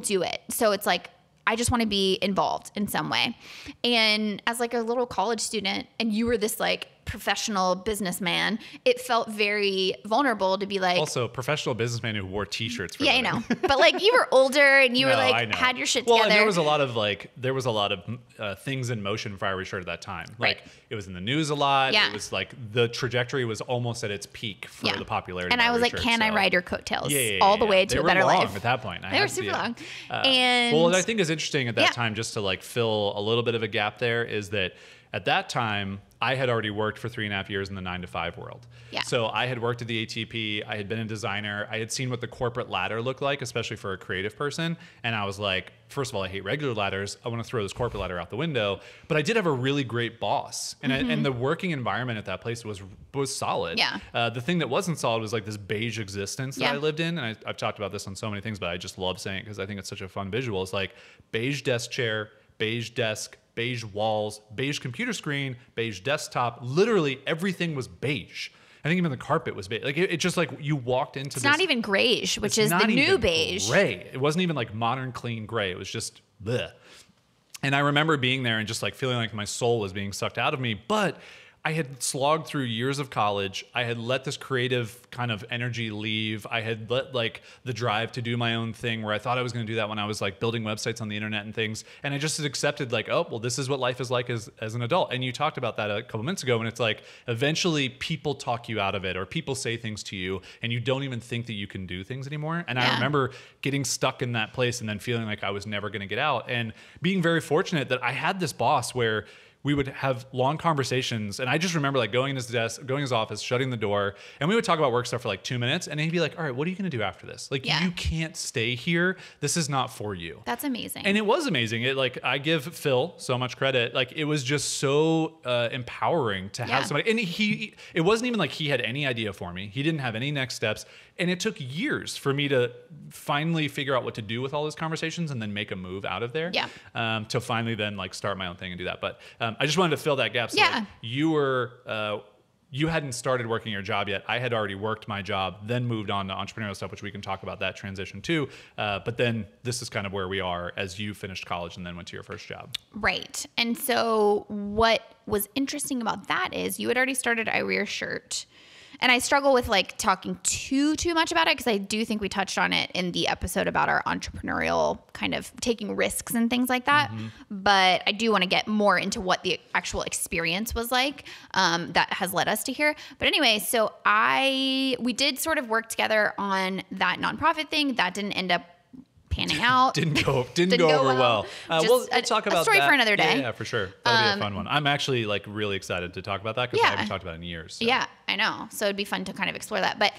do it. So it's like, I just want to be involved in some way. And as like a little college student, and you were this like professional businessman, it felt very vulnerable to be like, also professional businessman who wore t-shirts for I know, but like you were older and you were like had your shit together. And there was a lot of things in motion for IWearYourShirt at that time. Like it was in the news a lot. Yeah. It was like the trajectory was almost at its peak for the popularity. And of I was like, can I ride your coattails all the way to a better life? At that point, they were super long. And what I think is interesting at that time, just to like fill a little bit of a gap there, is that at that time, I had already worked for 3.5 years in the 9-to-5 world. Yeah. So I had worked at the ATP. I had been a designer. I had seen what the corporate ladder looked like, especially for a creative person. And I was like, first of all, I hate regular ladders. I want to throw this corporate ladder out the window. But I did have a really great boss. And, and the working environment at that place was solid. Yeah. The thing that wasn't solid was like this beige existence that I lived in. And I've talked about this on so many things, but I just love saying it because I think it's such a fun visual. It's like beige desk chair, beige desk, beige walls, beige computer screen, beige desktop. Literally everything was beige. I think even the carpet was beige. Like it just like you walked into It's not even grayish, which is the new beige. Gray. It wasn't even like modern, clean gray. It was just bleh. And I remember being there and just like feeling like my soul was being sucked out of me. But I had slogged through years of college. I had let this creative kind of energy leave. I had let like the drive to do my own thing, where I thought I was going to do that when I was like building websites on the internet and things. And I just accepted like, oh, well, this is what life is like as an adult. And you talked about that a couple minutes ago, and it's like eventually people talk you out of it, or people say things to you and you don't even think that you can do things anymore. And I remember getting stuck in that place and then feeling like I was never going to get out, and being very fortunate that I had this boss where we would have long conversations. And I just remember like going in his desk, going in his office, shutting the door, and we would talk about work stuff for like 2 minutes. And he'd be like, all right, what are you going to do after this? Like, you can't stay here. This is not for you. That's amazing. And it was amazing. It like, I give Phil so much credit. Like it was just so empowering to have somebody. And it wasn't even like he had any idea for me. He didn't have any next steps. And it took years for me to finally figure out what to do with all those conversations and then make a move out of there. Yeah. To finally then like start my own thing and do that. But I just wanted to fill that gap. So like, you hadn't started working your job yet. I had already worked my job, then moved on to entrepreneurial stuff, which we can talk about that transition too. But then this is kind of where we are as you finished college and then went to your first job. Right. And so what was interesting about that is you had already started IWearYourShirt. And I struggle with like talking too much about it because I do think we touched on it in the episode about our entrepreneurial kind of taking risks and things like that. But I do want to get more into what the actual experience was like that has led us to here. But anyway, so we did sort of work together on that nonprofit thing. That didn't end up panning out. didn't go over well. We'll talk about a story that for another day. Yeah, for sure. That'll be a fun one. I'm actually like really excited to talk about that because I haven't talked about it in years. So. Yeah, I know. So it'd be fun to kind of explore that. But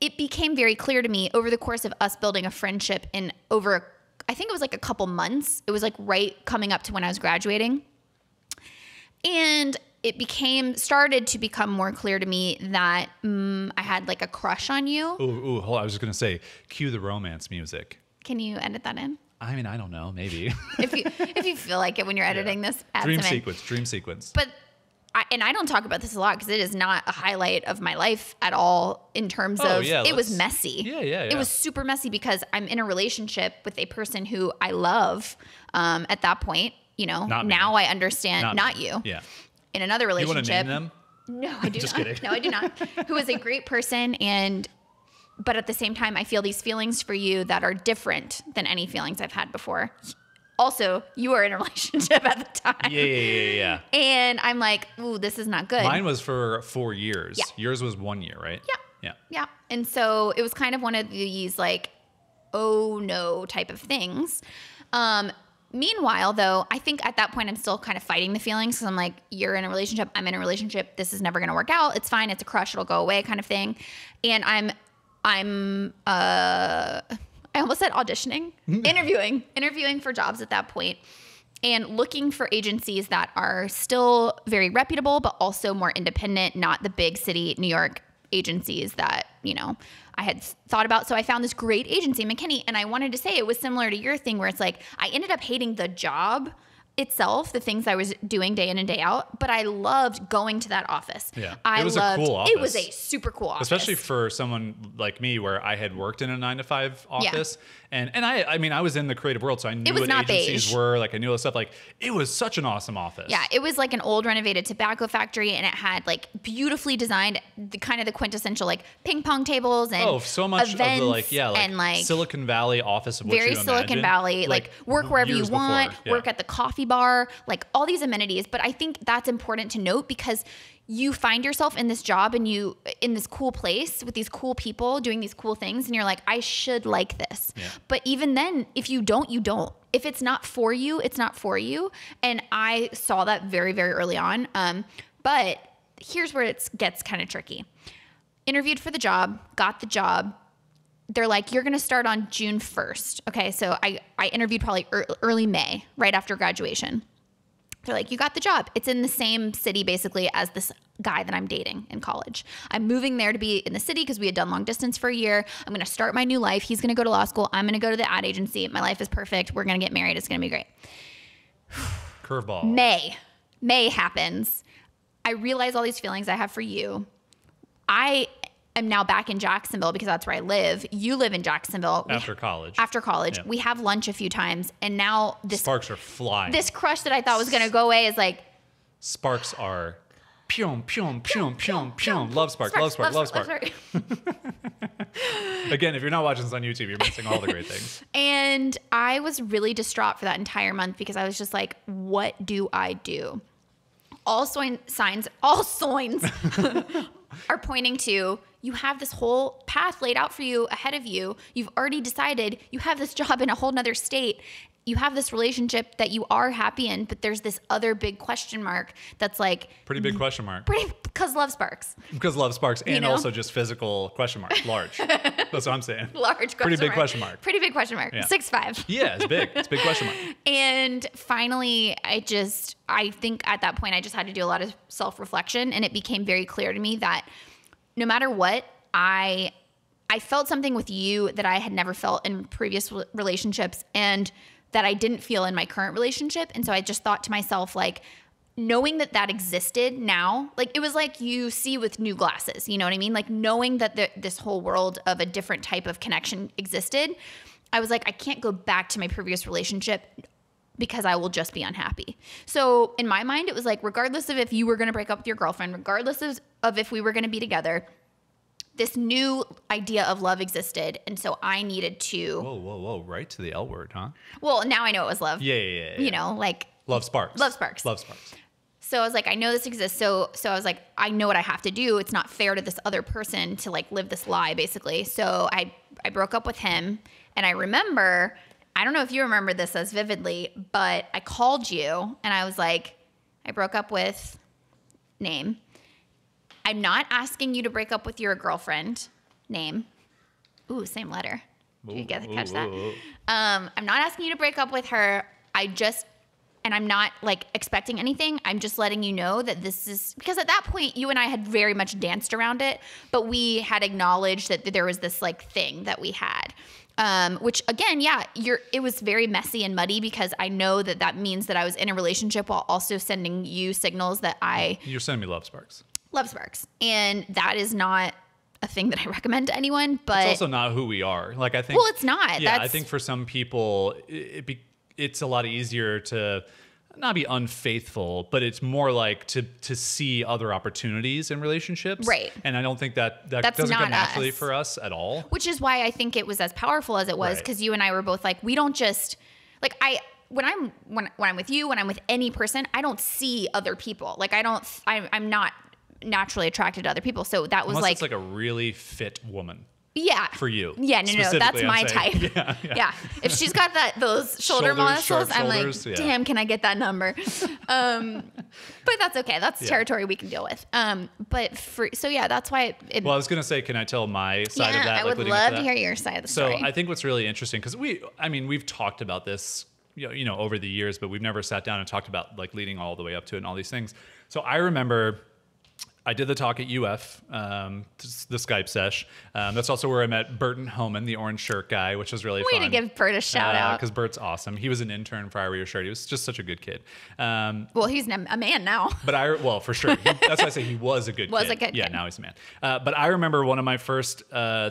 it became very clear to me over the course of us building a friendship in over, I think it was like a couple months. It was like right coming up to when I was graduating. And it started to become more clear to me that I had like a crush on you. Ooh, hold on. I was just going to say, cue the romance music. Can you edit that in? I mean, I don't know, maybe. if you feel like it when you're editing this, add dream some sequence, dream sequence. But I don't talk about this a lot because it is not a highlight of my life at all in terms of it was messy. Yeah. It was super messy because I'm in a relationship with a person who I love. At that point, you know, now I understand. Not you. Yeah. In another relationship. You want to name them? No, I do Just not. kidding. No, I do not. Who is a great person but at the same time, I feel these feelings for you that are different than any feelings I've had before. Also, you were in a relationship at the time. Yeah. And I'm like, ooh, this is not good. Mine was for 4 years. Yeah. Yours was 1 year, right? Yeah. And so it was kind of one of these like, oh no type of things. Meanwhile, though, I think at that point I'm still kind of fighting the feelings because I'm like, you're in a relationship, I'm in a relationship, this is never going to work out. It's fine, it's a crush, it'll go away kind of thing. And I almost said auditioning, interviewing for jobs at that point and looking for agencies that are still very reputable, but also more independent, not the big city New York agencies that, you know, I had thought about. So I found this great agency in McKinney, and I wanted to say it was similar to your thing where it's like, I ended up hating the job itself, the things I was doing day in and day out, but I loved going to that office. Yeah. It was a cool office. It was a super cool office. Especially for someone like me where I had worked in a 9-to-5 office. Yeah. And I mean, I was in the creative world, so I knew what agencies were. Like I knew all this stuff. Like it was such an awesome office. Yeah. It was like an old renovated tobacco factory, and it had like beautifully designed the kind of the quintessential like ping pong tables and so much of the like Silicon Valley office of what very you Silicon Valley, like work wherever you want, work at the coffee bar, like all these amenities. But I think that's important to note because you find yourself in this job and you in this cool place with these cool people doing these cool things, and you're like, I should like this. Yeah. But even then, if you don't, you don't. If it's not for you, it's not for you. And I saw that very, very early on. But here's where it gets kind of tricky. Interviewed for the job, got the job. They're like, you're going to start on June 1st. Okay, so I interviewed probably early May, right after graduation. They're like, you got the job. It's in the same city basically as this guy that I'm dating in college. I'm moving there to be in the city because we had done long distance for a year. I'm going to start my new life. He's going to go to law school. I'm going to go to the ad agency. My life is perfect. We're going to get married. It's going to be great. Curveball. May happens. I realize all these feelings I have for you. I am now back in Jacksonville because that's where I live. You live in Jacksonville. After college. Yeah. We have lunch a few times, and now this sparks are flying. This crush that I thought was going to go away is like sparks are pyum pyum pyum pyum pyum. Love spark. Again, if you're not watching this on YouTube, you're missing all the great things. And I was really distraught for that entire month because I was just like, what do I do? All signs are pointing to you have this whole path laid out for you ahead of you. You've already decided you have this job in a whole nother state. You have this relationship that you are happy in, but there's this other big question mark that's like... Pretty big question mark. Because love sparks. Because love sparks. And also just physical question mark. Large. That's what I'm saying. Large question mark. Pretty big question mark. Pretty big question mark. Yeah. 6'5". Yeah, it's big. It's a big question mark. And finally, I think at that point, I just had to do a lot of self-reflection. And it became very clear to me that no matter what, I felt something with you that I had never felt in previous relationships and that I didn't feel in my current relationship. And so I just thought to myself, like, knowing that that existed now, like it was like you see with new glasses, you know what I mean? Like knowing that this whole world of a different type of connection existed, I was like, I can't go back to my previous relationship because I will just be unhappy. So in my mind, it was like, regardless of if you were going to break up with your girlfriend, regardless of if we were going to be together, this new idea of love existed. And so I needed to... Whoa. Right to the L word, huh? Well, now I know it was love. Yeah. You know, like... Love sparks. So I was like, I know this exists. So I was like, I know what I have to do. It's not fair to this other person to like live this lie, basically. So I broke up with him. And I remember, I don't know if you remember this as vividly, but I called you and I was like, I broke up with name. I'm not asking you to break up with your girlfriend. Name. Ooh, same letter. Did you catch that? I'm not asking you to break up with her. And I'm not like expecting anything. I'm just letting you know that this is, because at that point you and I had very much danced around it, but we had acknowledged that there was this like thing that we had. Which again, it was very messy and muddy because I know that means that I was in a relationship while also sending you signals that You're sending me love sparks. Love sparks. And that is not a thing that I recommend to anyone, but it's also not who we are. Like I think, well, it's not. Yeah, I think for some people it's a lot easier to not be unfaithful, but it's more like to see other opportunities in relationships. Right. And I don't think that doesn't come naturally for us at all. Which is why I think it was as powerful as it was, because you and I were both like, we don't just like when I'm with you, when I'm with any person, I don't see other people. Like I'm not naturally attracted to other people. So that was Unless it's like a really fit woman. Yeah. For you. Yeah, no, that's my type. Yeah. If she's got those shoulder muscles, I'm like, damn, can I get that number? But that's okay. That's territory we can deal with. That's why well, I was going to say, can I tell my side of that? I would love to hear your side of the story. So I think what's really interesting, because we've talked about this, over the years, but we've never sat down and talked about like leading all the way up to it and all these things. So I remember I did the talk at UF, the Skype sesh. That's also where I met Burton Homan, the orange shirt guy, which was really fun. Way to give Bert a shout out. Because Bert's awesome. He was an intern for IWearYourShirt. He was just such a good kid. Well, he's a man now. But well, for sure. That's why I say he was a good kid. Yeah, now he's a man. But I remember one of my first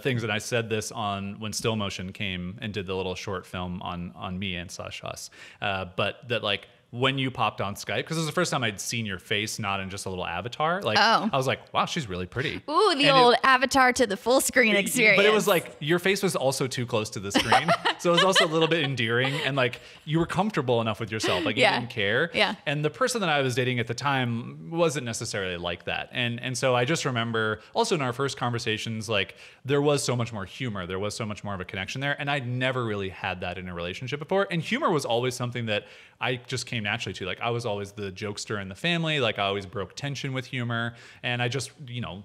things, and I said this when Still Motion came and did the little short film on me and /us. But that like, when you popped on Skype, because it was the first time I'd seen your face, not in just a little avatar. Like, I was like, wow, she's really pretty. Ooh, the old avatar to the full screen experience. But it was like, your face was also too close to the screen. So it was also a little bit endearing. And like, you were comfortable enough with yourself. Like, you didn't care. Yeah. And the person that I was dating at the time wasn't necessarily like that. And so I just remember, also in our first conversations, like, there was so much more humor. There was so much more of a connection there. And I'd never really had that in a relationship before. And humor was always something that I just came naturally to. Like, I was always the jokester in the family. Like, I always broke tension with humor. And I just,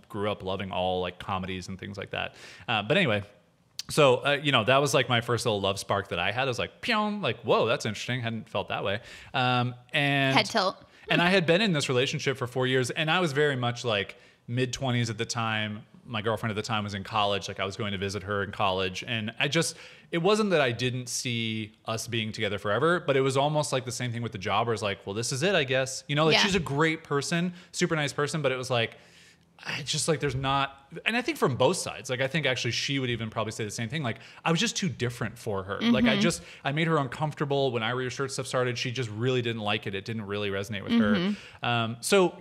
grew up loving all like comedies and things like that. But anyway, so, that was like my first little love spark that I had. I was like, pyong, like, whoa, that's interesting. Hadn't felt that way. And head tilt. And I had been in this relationship for 4 years, and I was very much like mid-20s at the time. My girlfriend at the time was in college. Like, I was going to visit her in college. And it wasn't that I didn't see us being together forever, but it was almost like the same thing with the job where it's like, well, this is it, I guess. She's a great person, super nice person, but it was like, I just like, there's not, and I think from both sides, like, I think actually she would even probably say the same thing. Like, I was just too different for her. Like, I made her uncomfortable when IWearYourShirt stuff started. She just really didn't like it. It didn't really resonate with her. So,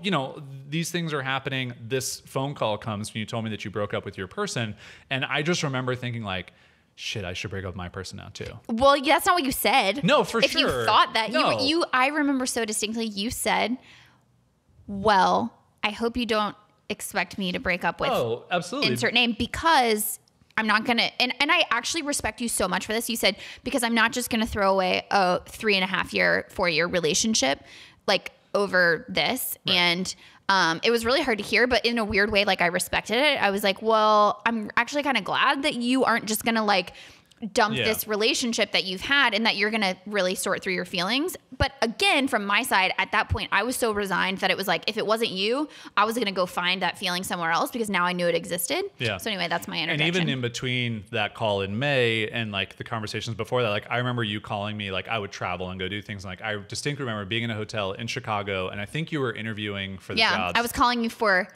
these things are happening. This phone call comes when you told me that you broke up with your person. And I just remember thinking like, shit, I should break up with my person now too. Well, that's not what you said. No, for sure. If you thought that, no. I remember so distinctly, you said, well, I hope you don't expect me to break up with absolutely. insert name, because I'm not gonna, and I actually respect you so much for this. You said, because I'm not just gonna throw away a 4-year relationship like over this. Right. And it was really hard to hear, but in a weird way, like, I respected it. I was like, well, I'm actually kind of glad that you aren't just gonna like dump this relationship that you've had, and that you're going to really sort through your feelings. But again, from my side, at that point, I was so resigned that it was like, if it wasn't you, I was going to go find that feeling somewhere else, because now I knew it existed. Yeah. So anyway, that's my interjection. And even in between that call in May and like the conversations before that, like, I remember you calling me, like, I would travel and go do things. Like, I distinctly remember being in a hotel in Chicago, and I think you were interviewing for the jobs. I was calling you for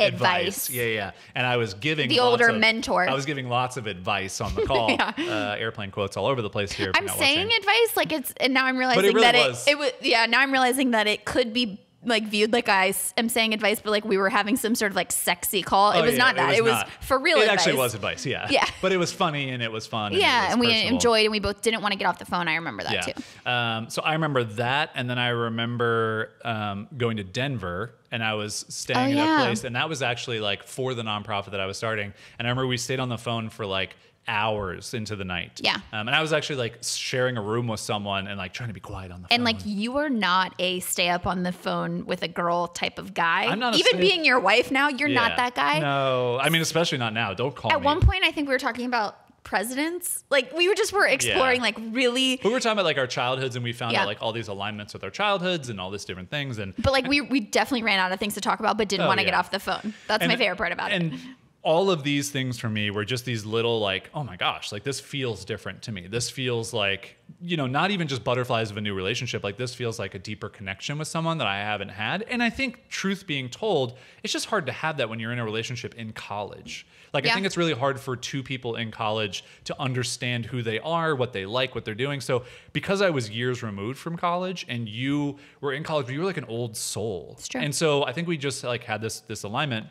advice. Yeah. And I was giving the older mentor. I was giving lots of advice on the call. Airplane quotes all over the place here. I'm saying advice like it's, and now I'm realizing that it was. Yeah, now I'm realizing that it could be like viewed like I am saying advice, but like we were having some sort of like sexy call. It was not that. It was for real advice. It actually was advice. Yeah. But it was funny and it was fun. And we enjoyed, and we both didn't want to get off the phone. I remember that too. So I remember that, and then I remember going to Denver. And I was staying in a place, and that was actually like for the nonprofit that I was starting. And I remember we stayed on the phone for like hours into the night. Yeah. And I was actually like sharing a room with someone and like trying to be quiet on the phone. And like, you are not a stay up on the phone with a girl type of guy. I'm not even being your wife now, you're not that guy. No, I mean, especially not now. Don't call me. At one point, I think we were talking about presidents. Like, we were exploring like really. We were talking about like our childhoods, and we found out like all these alignments with our childhoods and all these different things. But like we definitely ran out of things to talk about, but didn't want to get off the phone. That's my favorite part about it. All of these things for me were just these little like, oh my gosh, like this feels different to me. This feels like, not even just butterflies of a new relationship. Like, this feels like a deeper connection with someone that I haven't had. And I think, truth being told, it's just hard to have that when you're in a relationship in college. Like, I think it's really hard for two people in college to understand who they are, what they like, what they're doing. So because I was years removed from college and you were in college, but you were like an old soul. It's true. And so I think we just like had this alignment.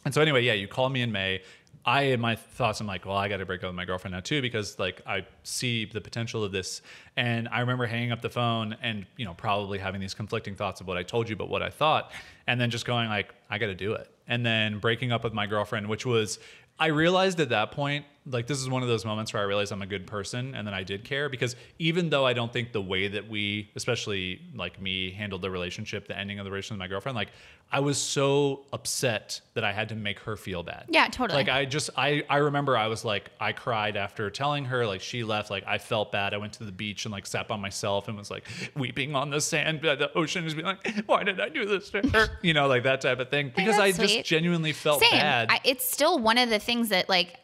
And so anyway, you called me in May. In my thoughts, I'm like, well, I got to break up with my girlfriend now too, because like I see the potential of this. And I remember hanging up the phone and, probably having these conflicting thoughts of what I told you, but what I thought, and then just going like, I got to do it. And then breaking up with my girlfriend, which was, I realized at that point, like, this is one of those moments where I realized I'm a good person, and then I did care, because even though I don't think the way that we, especially like me, handled the relationship, the ending of the relationship with my girlfriend, like, I was so upset that I had to make her feel bad. Yeah, totally. Like, I remember I was like, I cried after telling her, like, she left, like, I felt bad. I went to the beach and like sat by myself and was like weeping on the sand by the ocean, just being like, why did I do this to her? You know, like that type of thing, because I just genuinely felt bad. It's still one of the things that, like,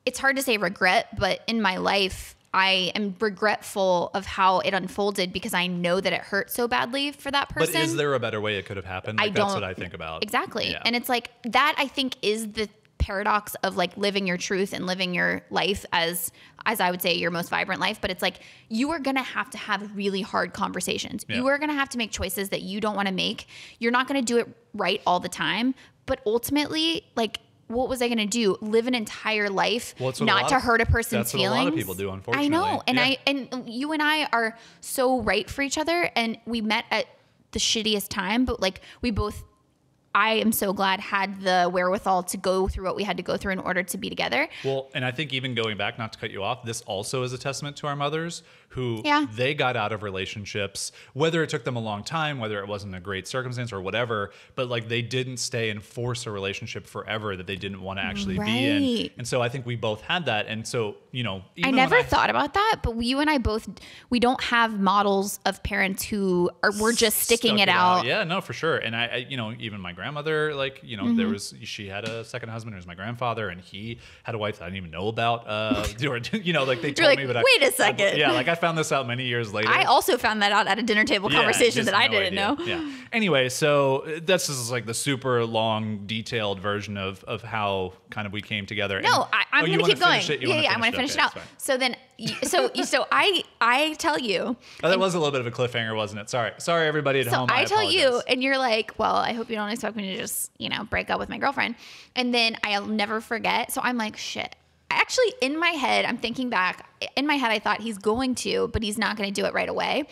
it's hard to say regret, but in my life, I am regretful of how it unfolded, because I know that it hurt so badly for that person. But is there a better way it could have happened? Like, that's what I think about. Exactly. Yeah. And it's like, that I think is the paradox of like living your truth and living your life as I would say your most vibrant life. But it's like, you are going to have really hard conversations. Yeah. You are going to have to make choices that you don't want to make. You're not going to do it right all the time. But ultimately, like, what was I going to do? Live an entire life not to hurt a person's feelings? That's what a lot of people do, unfortunately. I know. And and you and I are so right for each other. And we met at the shittiest time, but like, I am so glad had the wherewithal to go through what we had to go through in order to be together. Well, and I think even going back, not to cut you off, this also is a testament to our mothers, who they got out of relationships, whether it took them a long time, whether it wasn't a great circumstance or whatever, but like, they didn't stay and force a relationship forever that they didn't want to actually be in. And so I think we both had that. And so, you know, even I never thought about that, but you and I both, we don't have models of parents who were just sticking it out. Yeah, no, for sure. And I you know, even my grandmother, like, you know, she had a second husband, it was my grandfather, and he had a wife that I didn't even know about. You know, like, they told me, but wait a second. Like, I found this out many years later. I also found that out at a dinner table conversation that I didn't know. Yeah. Anyway, so that's just like the super long, detailed version of how kind of we came together. No, I'm going to keep going. I'm going to finish it out. So then, so I tell you. Oh, that was a little bit of a cliffhanger, wasn't it? Sorry, everybody at home. I tell you, and you're like, well, I hope you don't expect me to just, you know, break up with my girlfriend. And then I'll never forget. So I'm like, shit. Actually, in my head, I'm thinking back. In my head, I thought he's going to, but he's not going to do it right away.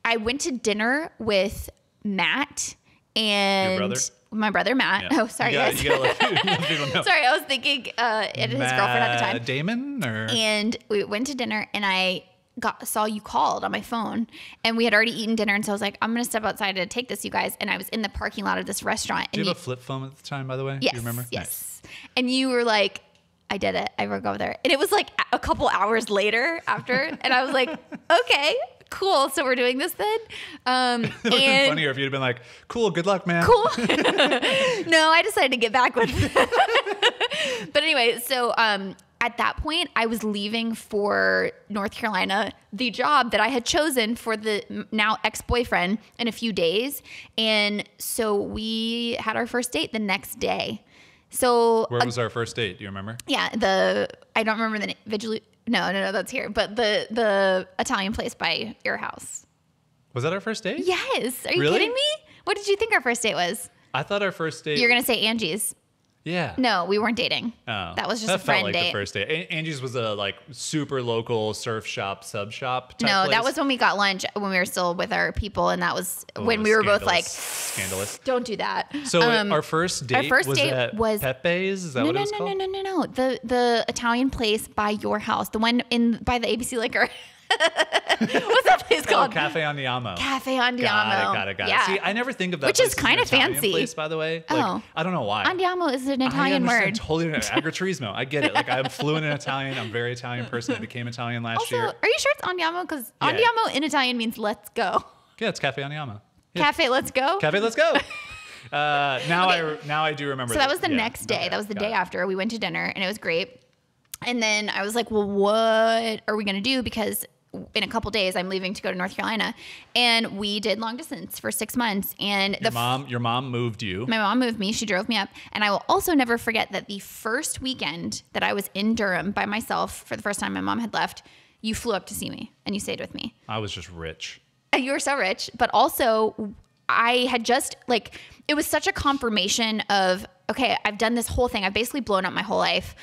I went to dinner with Matt and your brother? My brother Matt. Yeah. Oh, sorry, guys. Sorry, I was thinking his girlfriend at the time. Damon, or? And we went to dinner, and I saw you called on my phone, and we had already eaten dinner, and so I was like, I'm gonna step outside to take this, you guys. And I was in the parking lot of this restaurant. Do you have a flip phone at the time, by the way? Yes. Do you remember? Yes. Nice. And you were like, I did it. I broke over there. And it was like a couple hours later after. And I was like, okay, cool. So we're doing this then. It would have been funnier if you'd been like, cool, good luck, man. Cool. No, I decided to get back with But anyway, so at that point, I was leaving for North Carolina, the job that I had chosen for the now ex-boyfriend, in a few days. And so we had our first date the next day. So where was our first date? Do you remember? Yeah, I don't remember the no, that's here. But the Italian place by your house. Was that our first date? Yes. Are you kidding me? What did you think our first date was? I thought our first date. You're gonna say Angie's. Yeah. No, we weren't dating. Oh, that was just a friend date. That felt like the first date. Angie's was a like super local surf shop, sub shop type No, place. that was when we got lunch, when we were still with our people, and that was when we were both like, scandalous. Don't do that. So our first date was Pepe's. Is that what it was called? No. The Italian place by your house, the one by the ABC Liquor. What's that place called? Oh, Cafe Andiamo. Cafe Andiamo. Got it. See, I never think of that. Which is kind of fancy. Place, by the way. Like, I don't know why. Andiamo is an Italian word. Totally agriturismo. I get it. Like, I'm fluent in Italian. I'm a very Italian person. I became Italian last year. Are you sure it's Andiamo? Because Andiamo in Italian means let's go. Yeah, it's Cafe Andiamo. Yeah. Cafe, let's go. Cafe, let's go. Now I do remember. So that was the next day. That was the day after. We went to dinner, and it was great. And then I was like, well, what are we going to do? Because in a couple days, I'm leaving to go to North Carolina. And we did long distance for 6 months. And your mom moved you. My mom moved me. She drove me up. And I will also never forget that the first weekend that I was in Durham by myself for the first time, my mom had left, you flew up to see me and you stayed with me. I was just rich. And you were so rich. But also, I had just like, it was such a confirmation of, okay, I've done this whole thing. I've basically blown up my whole life.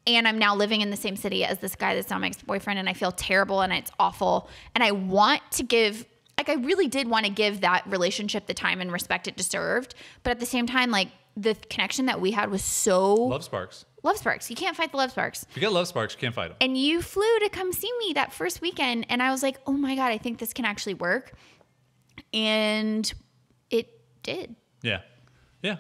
And I'm now living in the same city as this guy that's now my ex-boyfriend, and I feel terrible and it's awful. And I want to give, like, I really did want to give that relationship the time and respect it deserved. But at the same time, like, the connection that we had was so... Love sparks. Love sparks. You can't fight the love sparks. If you get love sparks, you can't fight them. And you flew to come see me that first weekend. And I was like, oh my God, I think this can actually work. And it did. Yeah. Yeah.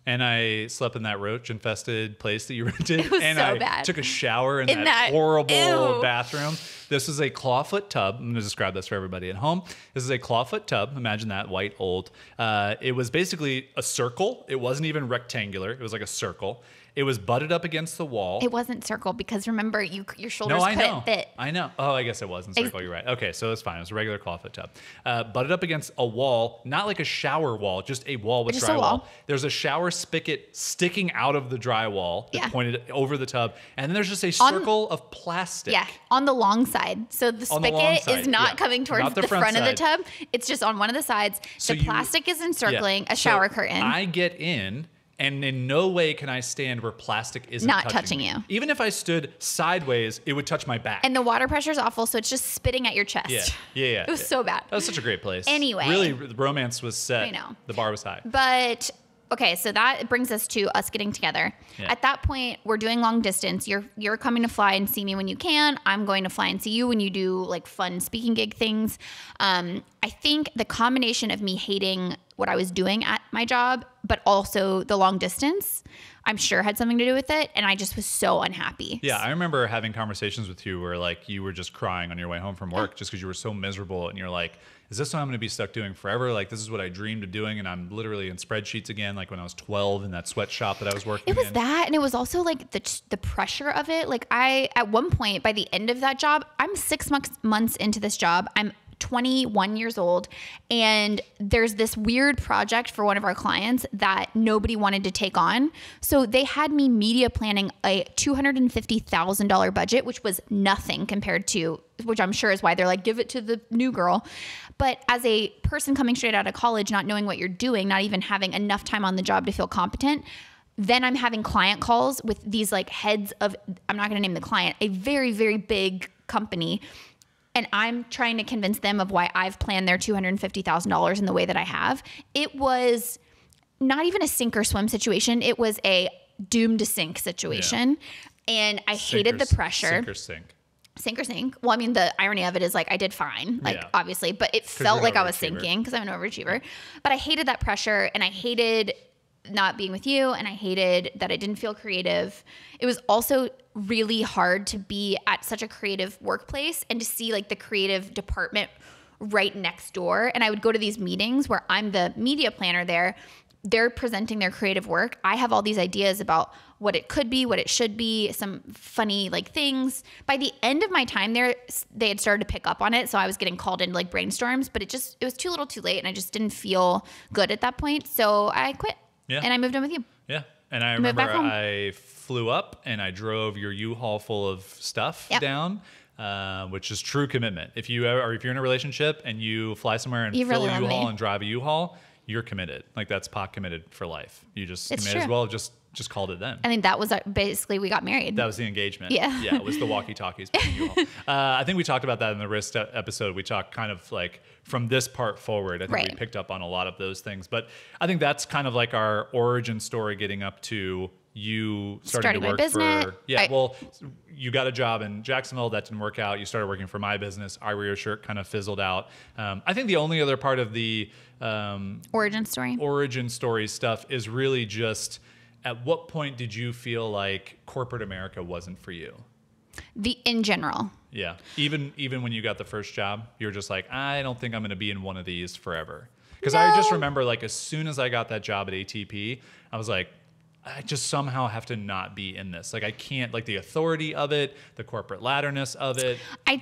And I slept in that roach-infested place that you rented. It was and so I bad. took a shower in that horrible bathroom. This is a clawfoot tub. I'm going to describe this for everybody at home. This is a clawfoot tub. Imagine that, white, old. It was basically a circle. It wasn't even rectangular. It was like a circle. It was butted up against the wall. It wasn't circle because remember, your shoulders couldn't fit. I know. Oh, I guess it wasn't circle. You're right. Okay, so it's fine. It was a regular clawfoot tub. Butted up against a wall, not like a shower wall, just a wall with drywall. There's a shower spigot sticking out of the drywall that pointed over the tub. And then there's just a circle of plastic. Yeah, on the long side. So the spigot is not coming towards the front of the tub. It's just on one of the sides. So the plastic is encircling a shower curtain. I get in. And in no way can I stand where plastic isn't touching you. Even if I stood sideways, it would touch my back. And the water pressure is awful, so it's just spitting at your chest. Yeah. It was so bad. That was such a great place. Anyway. Really, the romance was set. I know. The bar was high. But, okay, so that brings us to us getting together. Yeah. At that point, we're doing long distance. You're coming to fly and see me when you can. I'm going to fly and see you when you do, like, fun speaking gig things. I think the combination of me hating what I was doing at my job, but also the long distance, I'm sure had something to do with it. And I just was so unhappy. Yeah, I remember having conversations with you where like you were just crying on your way home from work just because you were so miserable. And you're like, is this what I'm going to be stuck doing forever? Like, this is what I dreamed of doing. And I'm literally in spreadsheets again, like when I was 12 in that sweatshop that I was working in. It was that. And it was also like the pressure of it. Like at one point, by the end of that job, I'm 6 months into this job. I'm 21 years old, and there's this weird project for one of our clients that nobody wanted to take on. So they had me media planning a $250,000 budget, which was nothing compared to, which I'm sure is why they're like, give it to the new girl. But as a person coming straight out of college, not knowing what you're doing, not even having enough time on the job to feel competent, then I'm having client calls with these like heads of, I'm not going to name the client, a very, very big company. And I'm trying to convince them of why I've planned their $250,000 in the way that I have. It was not even a sink or swim situation. It was a doomed to sink situation. Yeah. And I hated the pressure. Sink or sink. Sink or sink. Well, I mean, the irony of it is like I did fine, like obviously, but it felt like I was sinking because I'm an overachiever. But I hated that pressure, and I hated not being with you, and I hated that I didn't feel creative. It was also really hard to be at such a creative workplace and to see like the creative department right next door. And I would go to these meetings where I'm the media planner there. They're presenting their creative work. I have all these ideas about what it could be, what it should be, some funny like things. By the end of my time there, they had started to pick up on it. So I was getting called into like brainstorms, but it was too little too late. And I just didn't feel good at that point. So I quit. Yeah. And I moved in with you. Yeah. And I remember I flew up and I drove your U-Haul full of stuff down, which is true commitment. If you're in a relationship and you fly somewhere and fill a U-Haul and drive a U-Haul, you're committed. Like that's pot committed for life. You may as well just called it then. I mean, that was basically, we got married. That was the engagement. Yeah. Yeah, it was the walkie-talkies. I think we talked about that in the wrist episode. We talked kind of like from this part forward. I think we picked up on a lot of those things. But I think that's kind of like our origin story getting up to you starting to work for... Yeah, well, you got a job in Jacksonville. That didn't work out. You started working for my business. IWearYourShirt kind of fizzled out. I think the only other part of the... origin story stuff is really just... At what point did you feel like corporate America wasn't for you? In general. Yeah. Even when you got the first job, you were just like, I don't think I'm going to be in one of these forever. Because I just remember like as soon as I got that job at ATP, I was like, I just somehow have to not be in this. Like I can't, like the authority of it, the corporate ladderness of it. I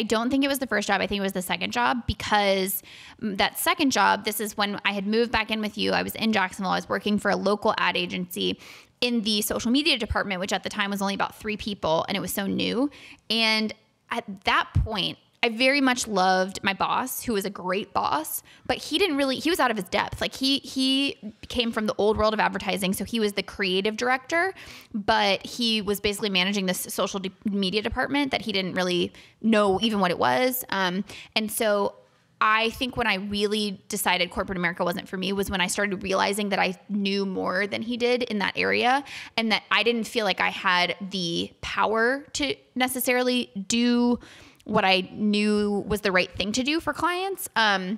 don't think it was the first job. I think it was the second job, because that second job, this is when I had moved back in with you. I was in Jacksonville. I was working for a local ad agency in the social media department, which at the time was only about 3 people, and it was so new. And at that point, I very much loved my boss, who was a great boss, but he was out of his depth. Like he came from the old world of advertising. So he was the creative director, but he was basically managing this social media department that he didn't really know even what it was. And so I think when I really decided corporate America wasn't for me was when I started realizing that I knew more than he did in that area, and that I didn't feel like I had the power to necessarily do what I knew was the right thing to do for clients. And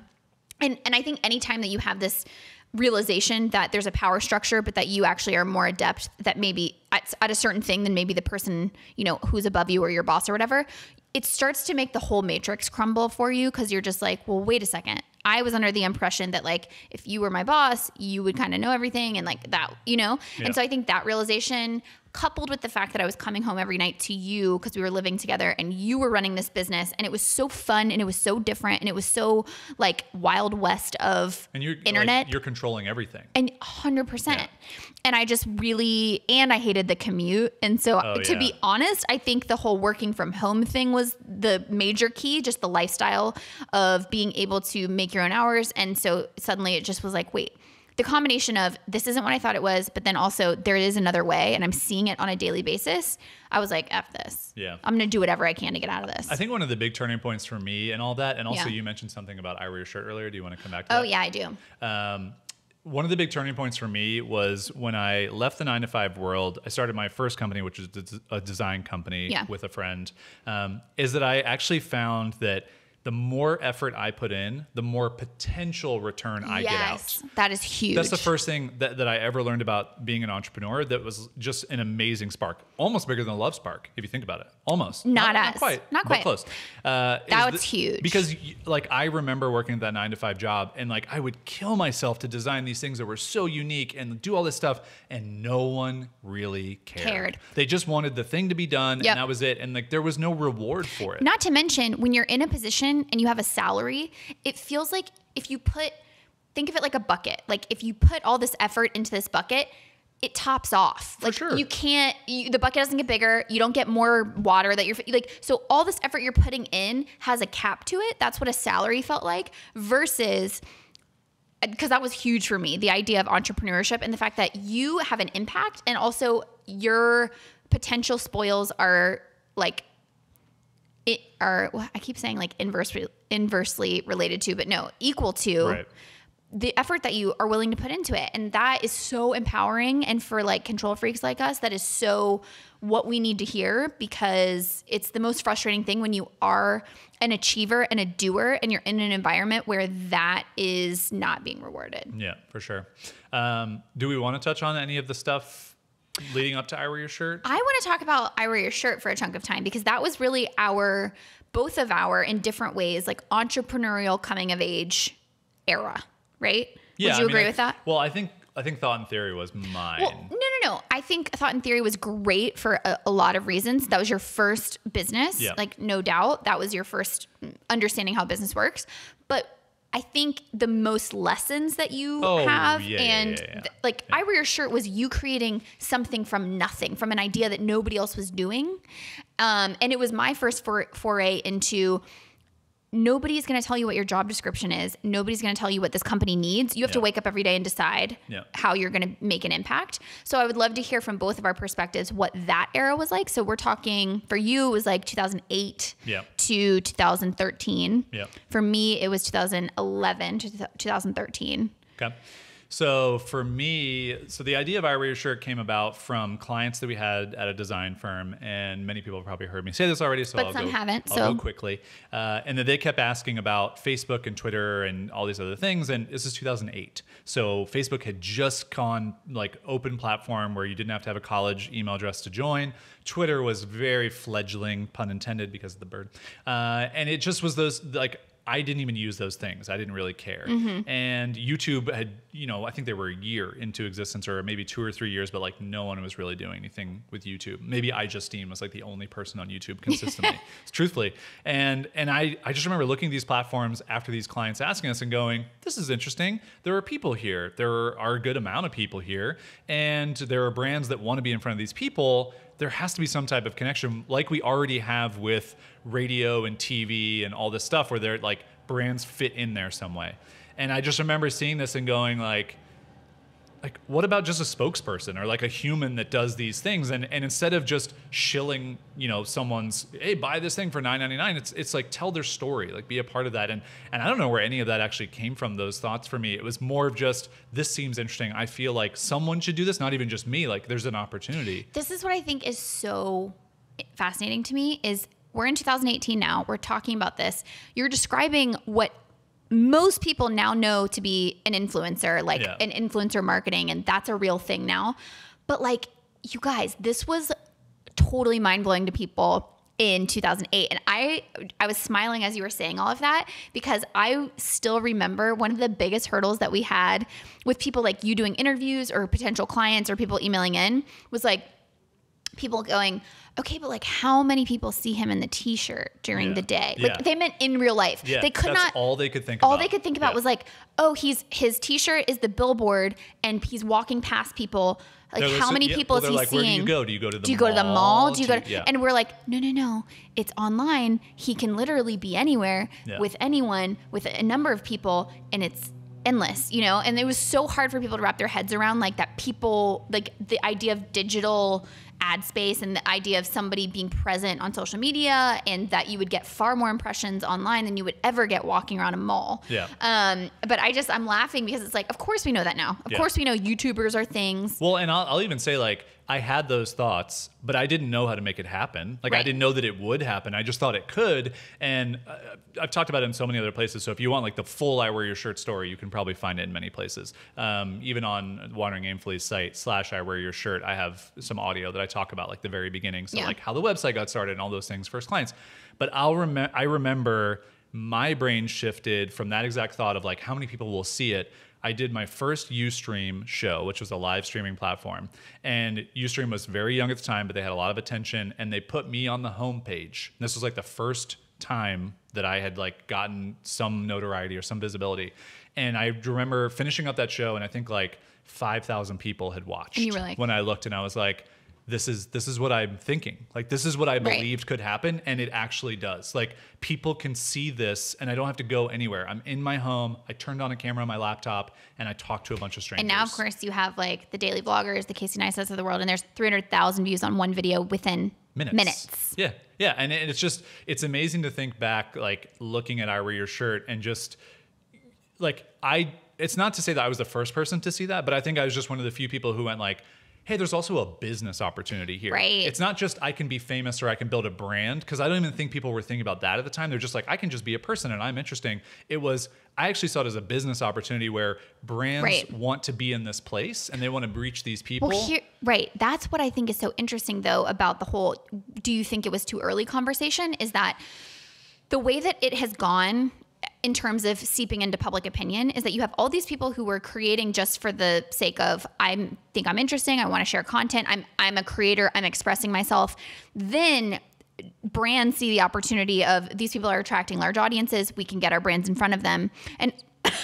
I think anytime that you have this realization that there's a power structure, but that you actually are more adept, that maybe at a certain thing than maybe the person, you know, who's above you or your boss or whatever, it starts to make the whole matrix crumble for you, because you're just like, well, wait a second. I was under the impression that like, if you were my boss, you would kind of know everything and like that, you know? Yeah. And so I think that realization, coupled with the fact that I was coming home every night to you because we were living together and you were running this business, and it was so fun and it was so different and it was so like wild west of internet. Like, you're controlling everything. And 100%. Yeah. And I just really, and I hated the commute. And so to be honest, I think the whole working from home thing was the major key, just the lifestyle of being able to make your own hours. And so suddenly it just was like, wait, the combination of this isn't what I thought it was, but then also there is another way and I'm seeing it on a daily basis. I was like, F this. Yeah. I'm going to do whatever I can to get out of this. I think one of the big turning points for me and all that, and also you mentioned something about IWearYourShirt earlier. Do you want to come back to that? Oh yeah, I do. One of the big turning points for me was when I left the 9-to-5 world. I started my first company, which was a design company with a friend, is that I actually found that the more effort I put in, the more potential return I get out. That is huge. That's the first thing that I ever learned about being an entrepreneur. That was just an amazing spark, almost bigger than a love spark, if you think about it. Almost. Not quite, but close. That's huge. Because like I remember working that 9-to-5 job, and like I would kill myself to design these things that were so unique and do all this stuff, and no one really cared. They just wanted the thing to be done, and that was it. And like there was no reward for it. Not to mention, when you're in a position and you have a salary, it feels like if you think of it like a bucket. Like if you put all this effort into this bucket, it tops off. Like you can't, the bucket doesn't get bigger. You don't get more water that you're like, so all this effort you're putting in has a cap to it. That's what a salary felt like, versus, because that was huge for me, the idea of entrepreneurship and the fact that you have an impact, and also your potential spoils are like, I keep saying like inversely related to, but no, equal to the effort that you are willing to put into it. And that is so empowering. And for like control freaks like us, that is so what we need to hear, because it's the most frustrating thing when you are an achiever and a doer and you're in an environment where that is not being rewarded. Yeah, for sure. Do we want to touch on any of the stuff leading up to IWearYourShirt? I want to talk about IWearYourShirt for a chunk of time, because that was really both of our, in different ways, like entrepreneurial coming of age era, right? Yeah, Would you agree with that? Well, I think Thought and Theory was mine. Well, no. I think Thought and Theory was great for a lot of reasons. That was your first business, like no doubt. That was your first understanding how business works. But I think the most lessons that you have, like IWearYourShirt was you creating something from nothing, from an idea that nobody else was doing. And it was my first foray into, nobody's going to tell you what your job description is. Nobody's going to tell you what this company needs. You have to wake up every day and decide how you're going to make an impact. So I would love to hear from both of our perspectives what that era was like. So we're talking, for you, it was like 2008 to 2013. For me, it was 2011 to 2013. Okay. So for me, the idea of IWearYourShirt came about from clients that we had at a design firm, and many people have probably heard me say this already, so I'll go quickly. And then they kept asking about Facebook and Twitter and all these other things, and this is 2008. So Facebook had just gone like open platform where you didn't have to have a college email address to join. Twitter was very fledgling, pun intended, because of the bird. And it just was those like, I didn't even use those things. I didn't really care. And YouTube had, I think they were a year into existence, or maybe 2 or 3 years, but like no one was really doing anything with YouTube. Maybe iJustine was like the only person on YouTube consistently, truthfully. And I just remember looking at these platforms after these clients asking us and going, this is interesting. There are people here. There are a good amount of people here. And there are brands that want to be in front of these people. There has to be some type of connection like we already have with radio and TV and all this stuff, where they're like brands fit in there some way. And I just remember seeing this and going like, like, what about just a spokesperson or like a human that does these things? And instead of just shilling, you know, someone's, hey, buy this thing for $9.99, it's like, tell their story, like be a part of that. And I don't know where any of that actually came from, those thoughts for me. It was more of just, this seems interesting. I feel like someone should do this, not even just me. Like there's an opportunity. This is what I think is so fascinating to me is we're in 2018 now. We're talking about this. You're describing what most people now know to be an influencer, like an influencer marketing, and that's a real thing now. But like, you guys, this was totally mind-blowing to people in 2008. And I was smiling as you were saying all of that, because I still remember one of the biggest hurdles that we had with people like you doing interviews or potential clients or people emailing in was like people going, okay, but like how many people see him in the t-shirt during the day? Like they meant in real life. Yeah, they could not, all they could think about. All they could think about was like, oh, his t-shirt is the billboard and he's walking past people. Like how many people is he like, seeing? Where do you go? Do you go to the mall? Do you go to the mall? Do you go to, and we're like, no, it's online. He can literally be anywhere with anyone, with a number of people, and it's endless, you know? And it was so hard for people to wrap their heads around, like that people, like the idea of digital ad space and the idea of somebody being present on social media, and that you would get far more impressions online than you would ever get walking around a mall. Yeah. But I'm laughing because it's like, of course we know that now. Of course we know YouTubers are things. Well, and I'll even say, like, I had those thoughts, but I didn't know how to make it happen. Like, I didn't know that it would happen. I just thought it could. And I've talked about it in so many other places. So if you want like the full I Wear Your Shirt story, you can probably find it in many places. Even on Wandering Aimfully's site / I Wear Your Shirt, I have some audio that I talk about like the very beginning. So like how the website got started and all those things, first clients. But I remember my brain shifted from that exact thought of like, how many people will see it. I did my first Ustream show, which was a live streaming platform. And Ustream was very young at the time, but they had a lot of attention, and they put me on the homepage. This was like the first time that I had like gotten some notoriety or some visibility. And I remember finishing up that show, and I think like 5,000 people had watched. And you were like, when I looked, and I was like, this is what I'm thinking. Like, this is what I believed could happen, and it actually does. Like, people can see this, and I don't have to go anywhere. I'm in my home. I turned on a camera on my laptop, and I talked to a bunch of strangers. And now, of course, you have like the daily vloggers, the Casey Neistat's of the world, and there's 300,000 views on one video within minutes. Yeah, yeah, and it's just, it's amazing to think back, like looking at I Wear Your Shirt, and just like it's not to say that I was the first person to see that, but I think I was just one of the few people who went like, hey, there's also a business opportunity here. Right. It's not just I can be famous or I can build a brand, because I don't even think people were thinking about that at the time. They're just like, I can just be a person and I'm interesting. It was, I actually saw it as a business opportunity where brands want to be in this place and they want to reach these people. Well, that's what I think is so interesting though about the whole, do you think it was too early conversation, is that the way that it has gone in terms of seeping into public opinion is that you have all these people who were creating just for the sake of, I think I'm interesting, I want to share content, I'm a creator, I'm expressing myself. Then brands see the opportunity of, these people are attracting large audiences, we can get our brands in front of them. And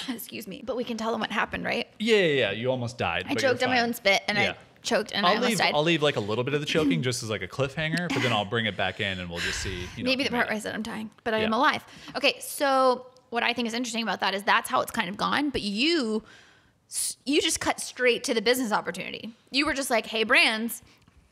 excuse me, but we can tell them what happened, right? Yeah. You almost died. I choked on my own spit and I choked and I almost died. I'll leave like a little bit of the choking just as like a cliffhanger, but then I'll bring it back in and we'll just see. Maybe the part where I said I'm dying, but I am alive. Okay, so what I think is interesting about that is that's how it's kind of gone, but you just cut straight to the business opportunity. You were just like, hey, brands.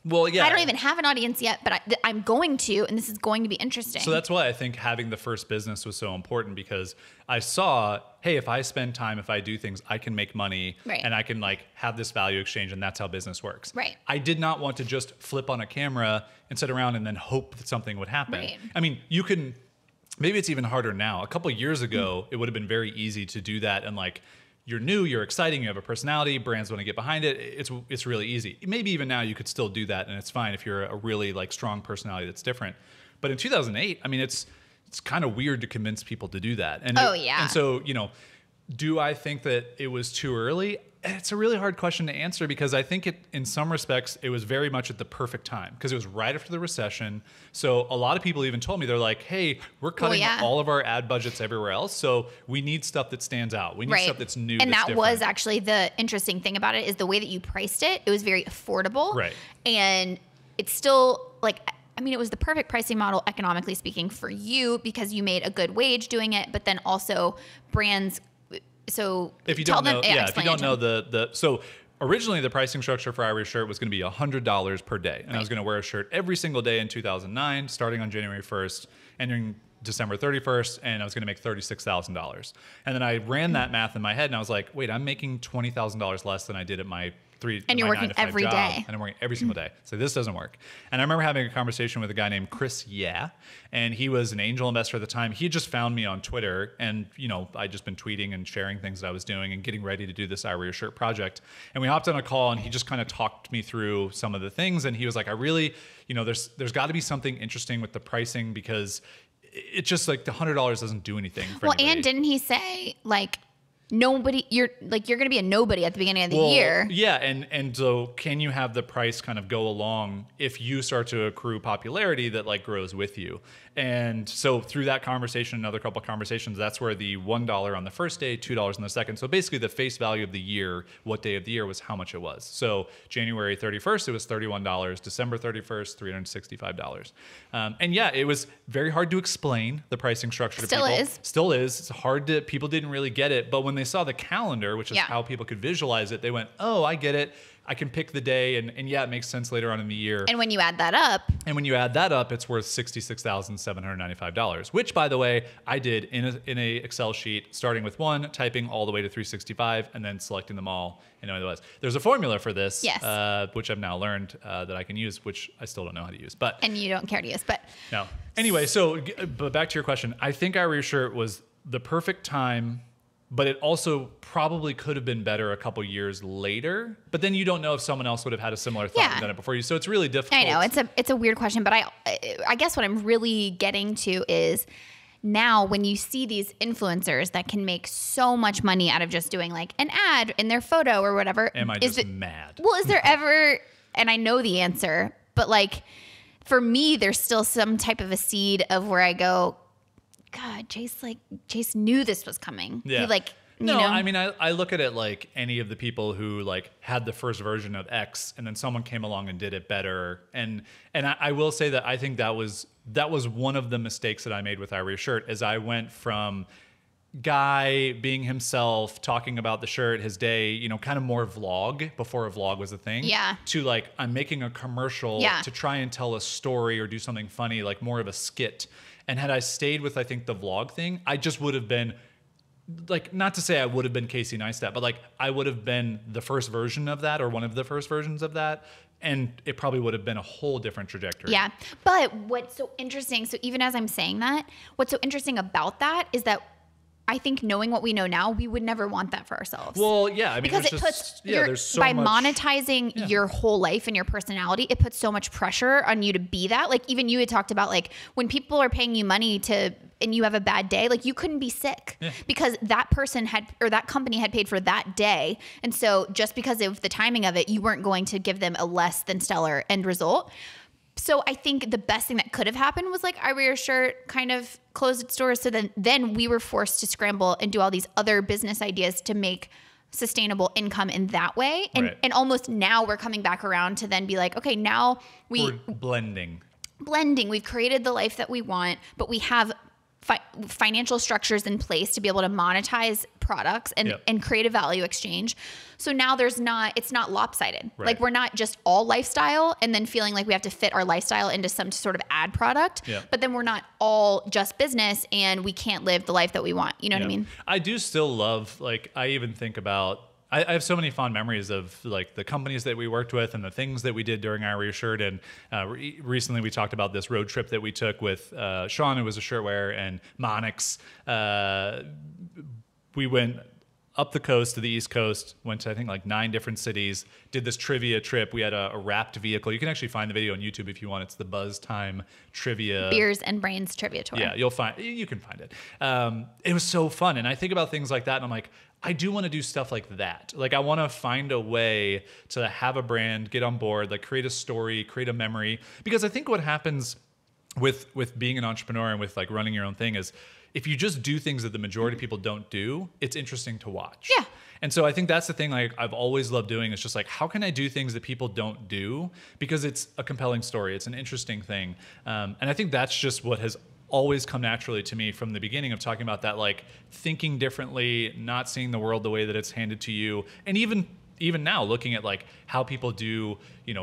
Well, yeah. I don't even have an audience yet, but I'm going to, and this is going to be interesting. So that's why I think having the first business was so important, because I saw, hey, if I spend time, if I do things, I can make money and I can like have this value exchange, and that's how business works. Right. I did not want to just flip on a camera and sit around and then hope that something would happen. Right. I mean, you can, maybe it's even harder now. A couple of years ago, it would have been very easy to do that, and like, you're new, you're exciting, you have a personality, brands want to get behind it. It's really easy. Maybe even now you could still do that, and it's fine if you're a really like strong personality that's different. But in 2008, I mean, it's kind of weird to convince people to do that. And and so, do I think that it was too early? It's a really hard question to answer, because I think in some respects, it was very much at the perfect time, because it was right after the recession. So a lot of people even told me, they're like, hey, we're cutting all of our ad budgets everywhere else. So we need stuff that stands out. We need stuff that's new. And that was actually the interesting thing about it, is the way that you priced it. It was very affordable. Right. And it's still like, I mean, it was the perfect pricing model, economically speaking, for you, because you made a good wage doing it, but then also brands. So if you don't know, so originally the pricing structure for IWearYourShirt was going to be $100 per day. And I was going to wear a shirt every single day in 2009, starting on January 1st, ending December 31st, and I was going to make $36,000. And then I ran that math in my head, and I was like, wait, I'm making $20,000 less than I did at my and you're working every day. And I'm working every single day. So this doesn't work. And I remember having a conversation with a guy named Chris and he was an angel investor at the time. He just found me on Twitter, and I'd just been tweeting and sharing things that I was doing and getting ready to do this IWearYourShirt project. And we hopped on a call, and he just kind of talked me through some of the things. And he was like, I really, there's got to be something interesting with the pricing, because it's just like the $100 doesn't do anything for anybody. And didn't he say like, you're going to be a nobody at the beginning of the year. Yeah. And so can you have the price kind of go along if you start to accrue popularity that like grows with you? And so through that conversation, another couple of conversations, that's where the $1 on the first day, $2 on the second. So basically the face value of the year, what day of the year was how much it was. So January 31st, it was $31. December 31st, $365. And yeah, it was very hard to explain the pricing structure to people. Still is. It's hard to, people didn't really get it. But when they saw the calendar, which is how people could visualize it, they went, oh, I get it. I can pick the day, and yeah, it makes sense later on in the year. And when you add that up, it's worth $66,795, which, by the way, I did in a Excel sheet, starting with 1, typing all the way to 365, and then selecting them all and knowing what it was. There's a formula for this, which I've now learned that I can use, which I still don't know how to use. And you don't care to use, but no. Anyway, but back to your question, I think IWearYourShirt was the perfect time. But it also probably could have been better a couple years later. But then you don't know if someone else would have had a similar thought and done it before you. So it's really difficult. I know it's a weird question, but I guess what I'm really getting to is now when you see these influencers that can make so much money out of just doing like an ad in their photo or whatever. Am I just mad? Well, is there ever, and I know the answer, but like for me, there's still some type of a seed of where I go, God, Chase knew this was coming. Yeah. He I mean, I look at it like any of the people who like had the first version of X, and then someone came along and did it better. And I will say that I think that was one of the mistakes that I made with IWearYourShirt, is I went from guy being himself, talking about the shirt, his day, kind of more vlog before a vlog was a thing. To like, I'm making a commercial to try and tell a story or do something funny, like more of a skit. And had I stayed with, I think, the vlog thing, I just would have been, like, not to say I would have been Casey Neistat, but like I would have been the first version of that, or one of the first versions of that. And it probably would have been a whole different trajectory. Yeah. But what's so interesting, so even as I'm saying that, what's so interesting about that is that I think knowing what we know now, we would never want that for ourselves. Well, yeah. I mean, because there's so by monetizing your whole life and your personality, it puts so much pressure on you to be that. Like even you had talked about like when people are paying you money and you have a bad day, like you couldn't be sick because that person that company had paid for that day. And so just because of the timing of it, you weren't going to give them a less than stellar end result. So I think the best thing that could have happened was like IWearYourShirt kind of closed its doors. So then we were forced to scramble and do all these other business ideas to make sustainable income in that way. And almost now we're coming back around to then be like, okay, now we're blending. We've created the life that we want, but we have financial structures in place to be able to monetize products and create a value exchange. So now it's not lopsided. Right. Like we're not just all lifestyle and then feeling like we have to fit our lifestyle into some sort of ad product, but then we're not all just business and we can't live the life that we want. You know what I mean? I do still love, like, I even think about, I have so many fond memories of like the companies that we worked with and the things that we did during IWearYourShirt. And recently we talked about this road trip that we took with Sean, who was a shirt wearer, and Monix. We went up the coast to the East Coast, went to I think like 9 different cities, did this trivia trip. We had a wrapped vehicle. You can actually find the video on YouTube if you want. It's the Buzz Time Trivia. Beers and Brains Trivia Tour. Yeah, you can find it. It was so fun. And I think about things like that and I'm like, I do want to do stuff like that. Like I want to find a way to have a brand, get on board, like create a story, create a memory. Because I think what happens with being an entrepreneur and with like running your own thing is if you just do things that the majority of people don't do, it's interesting to watch. Yeah. And so I think that's the thing like I've always loved doing is just like, how can I do things that people don't do? Because it's a compelling story. It's an interesting thing. And I think that's just what has always come naturally to me from the beginning of talking about that, like thinking differently, not seeing the world the way that it's handed to you. And even even now looking at like how people do,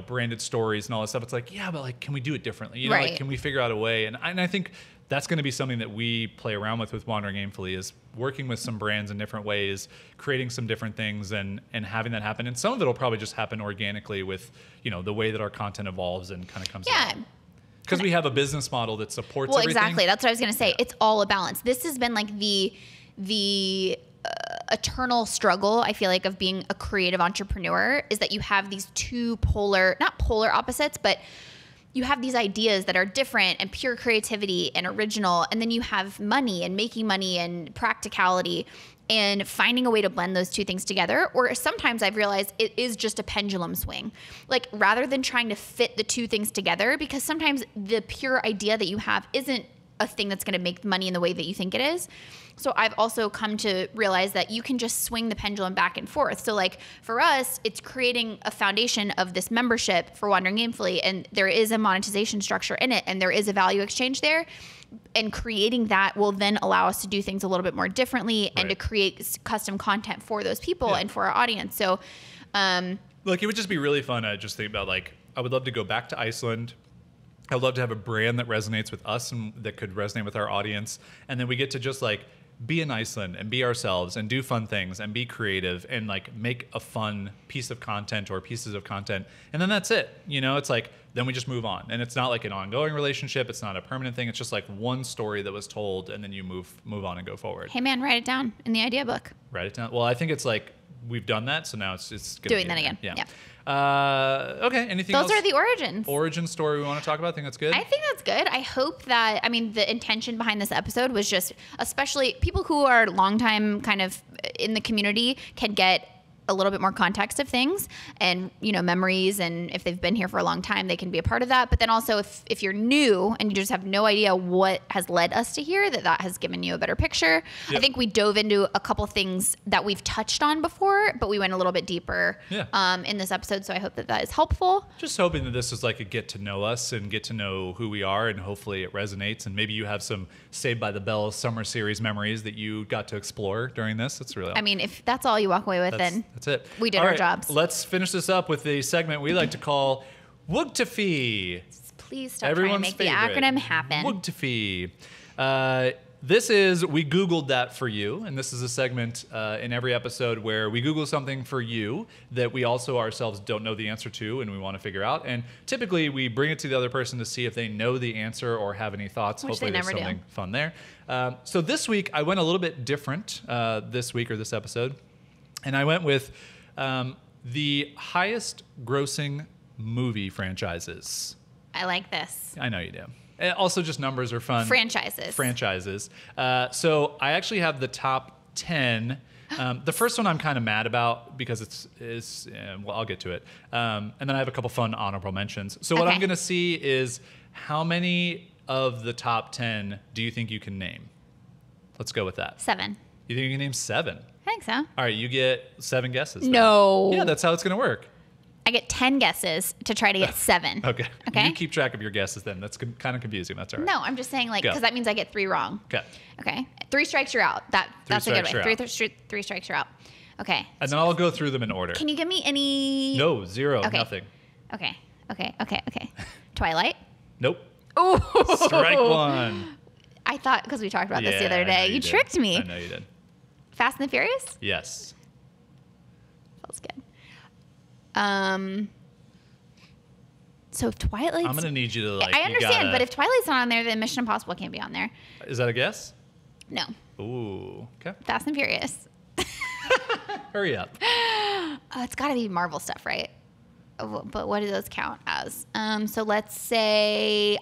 branded stories and all that stuff, it's like, yeah, but like, can we do it differently? Like, can we figure out a way? And I think that's going to be something that we play around with Wandering Aimfully, is working with some brands in different ways, creating some different things and having that happen. And some of it will probably just happen organically with, the way that our content evolves and kind of comes out. Because we have a business model that supports everything. Exactly. That's what I was going to say. Yeah. It's all a balance. This has been like the eternal struggle, I feel like, of being a creative entrepreneur, is that you have these two not polar opposites, but you have these ideas that are different and pure creativity and original. And then you have money and making money and practicality and finding a way to blend those two things together. Or sometimes I've realized it is just a pendulum swing. Like, rather than trying to fit the two things together, because sometimes the pure idea that you have isn't a thing that's going to make money in the way that you think it is. So I've also come to realize that you can just swing the pendulum back and forth. So like for us, it's creating a foundation of this membership for Wandering Aimfully, and there is a monetization structure in it, and there is a value exchange there. And creating that will then allow us to do things a little bit more differently and to create custom content for those people and for our audience. So, look, it would just be really fun to just think about, like, I would love to go back to Iceland. I'd love to have a brand that resonates with us and that could resonate with our audience. And then we get to just like be in Iceland and be ourselves and do fun things and be creative and like make a fun piece of content or pieces of content. And then that's it. It's like, then we just move on. And it's not like an ongoing relationship. It's not a permanent thing. It's just like one story that was told, and then you move on and go forward. Hey man, write it down in the idea book. Write it down. Well, I think it's like, we've done that. So now it's doing that again. Yeah. Okay. Anything else? Those are the origins. Origin story we want to talk about? I think that's good. I think that's good. I hope that, the intention behind this episode was just, especially people who are longtime kind of in the community can get a little bit more context of things and, memories. And if they've been here for a long time, they can be a part of that. But then also if you're new and you just have no idea what has led us to here, that has given you a better picture. Yep. I think we dove into a couple things that we've touched on before, but we went a little bit deeper in this episode. So I hope that is helpful. Just hoping that this is like a get to know us and get to know who we are, and hopefully it resonates. And maybe you have some Saved by the Bell summer series memories that you got to explore during this. It's really, if that's all you walk away with, then that's it. We did our jobs. Let's finish this up with the segment we like to call Woogtafee. Please stop trying to make the acronym happen. Woogtafee. We Googled that for you, and this is a segment in every episode where we Google something for you that we also ourselves don't know the answer to and we want to figure out. And typically we bring it to the other person to see if they know the answer or have any thoughts. Which hopefully there's something fun there. So this week I went a little bit different this episode, and I went with the highest grossing movie franchises. I like this. I know you do. Also, just numbers are fun. Franchises. So I actually have the top 10. The first one I'm kind of mad about because I'll get to it. And then I have a couple fun honorable mentions. So what I'm going to see is how many of the top 10 do you think you can name? Let's go with that. 7. You think you can name 7? I think so. All right, you get 7 guesses. Then. No. Yeah, that's how it's going to work. I get 10 guesses to try to get 7. Okay. You keep track of your guesses then. That's kind of confusing. That's all right. No, I'm just saying, because that means I get 3 wrong. Okay. 3 strikes, you're out. That's a good way. 3 strikes, you're out. Okay. And then I'll go through them in order. Can you give me any? No, 0, nothing. Okay. Twilight? Nope. Ooh. Strike 1. I thought, because we talked about this the other day, you tricked me. I know you did. Fast and the Furious? Yes. Feels good. So if Twilight's... I'm going to need you to I understand, but if Twilight's not on there, then Mission Impossible can't be on there. Is that a guess? No. Ooh. Okay. Fast and Furious. Hurry up. It's got to be Marvel stuff, right? But what do those count as? So let's say...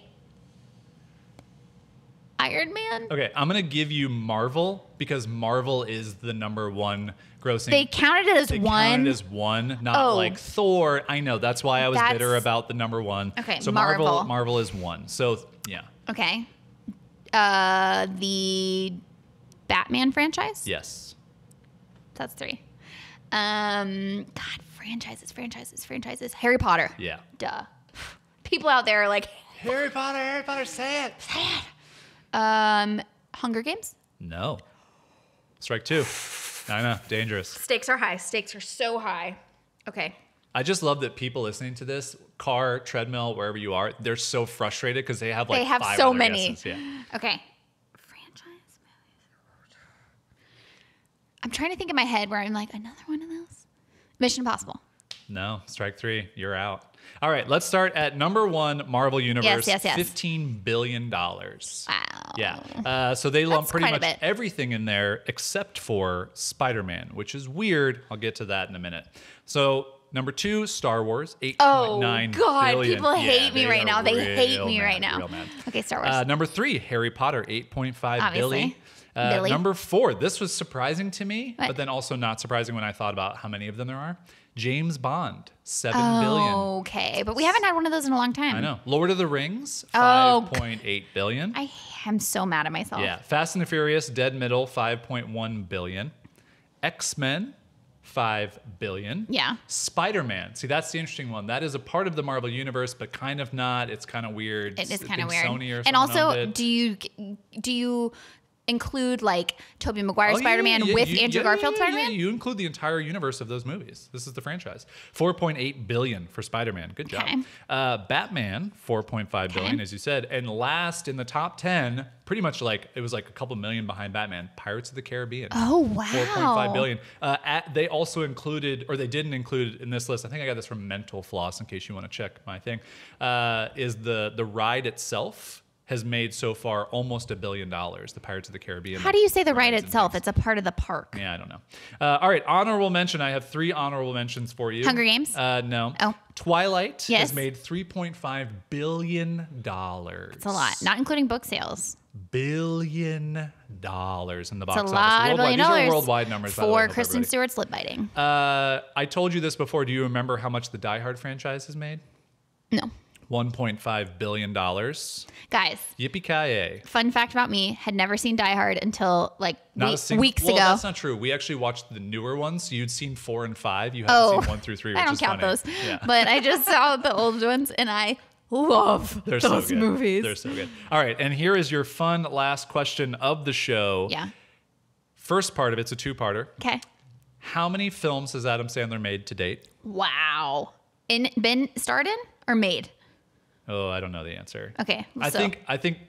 Iron Man? Okay, I'm going to give you Marvel because Marvel is the number 1 grossing. They counted it as 1? They counted it as 1, not like Thor. I know, that's why I was bitter about the number 1. Okay, so Marvel is 1. So, yeah. Okay. The Batman franchise? Yes. That's 3. God, franchises. Harry Potter. Yeah. Duh. People out there are like, Harry Potter, say it. Hunger Games? No. Strike 2. I know, dangerous. Stakes are high. Stakes are so high. Okay. I just love that people listening to this, car, treadmill, wherever you are, they're so frustrated because they have like five so other many. guesses. Yeah. Okay. Franchise movies. I'm trying to think in my head where I'm like, another one of those? Mission Impossible. No, strike three. You're out. All right, let's start at number one, Marvel Universe. Yes. $15 billion. Wow. Yeah. So they lump That's pretty quite a much bit. everything in there except for Spider-Man, which is weird. I'll get to that in a minute. So number two, Star Wars, $8.9 billion. Oh, God. People hate me right now. They hate me right now. Real mad. Okay, Star Wars. Number three, Harry Potter, $8.5 billion. Billy. Number four, this was surprising to me, What? but then also not surprising when I thought about how many of them there are. James Bond, $7 billion. Okay, but we haven't had one of those in a long time. I know. Lord of the Rings, $5.8 billion. I am so mad at myself. Yeah. Fast and the Furious, dead middle, $5.1 billion. X-Men, $5 billion. Yeah. Spider-Man. See, that's the interesting one. That is a part of the Marvel Universe, but kind of not. It's kind of weird. It is I kind of think weird. Sony or And someone also, owned it. do you include like Tobey Maguire Oh, yeah, Spider-Man yeah, with you- Andrew Garfield Spider-Man? Yeah, you include the entire universe of those movies. This is the franchise. $4.8 billion for Spider-Man. Good job. Okay. Batman, $4.5 billion, as you said. And last in the top 10, pretty much like it was like a couple million behind Batman, Pirates of the Caribbean. Oh, wow. $4.5 billion. They also included, or they didn't include in this list, I think I got this from Mental Floss in case you want to check my thing, is the ride itself has made so far almost $1 billion, the Pirates of the Caribbean. How do you say the ride rides and itself? things. It's a part of the park. Yeah, I don't know. All right, honorable mention. I have 3 honorable mentions for you. Hunger Games? No. Oh. Twilight Yes. has made $3.5 billion. It's a lot, not including book sales. Billion dollars in the box It's a office. lot of $1 billion. These are worldwide numbers, by the way. For Hope Kristen everybody- Stewart's lip biting. I told you this before. Do you remember how much the Die Hard franchise has made? No. $1.5 billion. Guys, Yippee-ki-yay. fun fact about me, had never seen Die Hard until like weeks well, ago. that's not true. We actually watched the newer ones. You'd seen 4 and 5. You haven't seen 1 through 3, which I don't is count funny. those. Yeah. But I just saw the old ones and I love They're those so good. movies. They're so good. All right, and here is your fun last question of the show. Yeah. First part of it's a 2-parter. Okay. How many films has Adam Sandler made to date? Wow. Been starred in or made? Oh, I don't know the answer. Okay. I think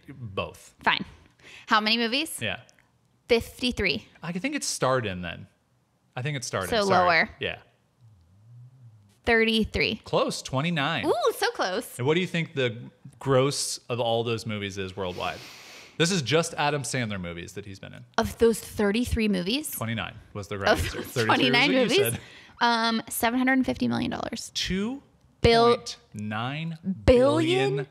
both. Fine. How many movies? Yeah. 53. I think it's starred in then. I think it's starred in. So Sorry. lower. Yeah. 33. Close, 29. Ooh, so close. And what do you think the gross of all those movies is worldwide? This is just Adam Sandler movies that he's been in. Of those 33 movies? 29 was the right Of answer. those 33 29 was what you movies? said. $750 million. $2.9 billion. Okay.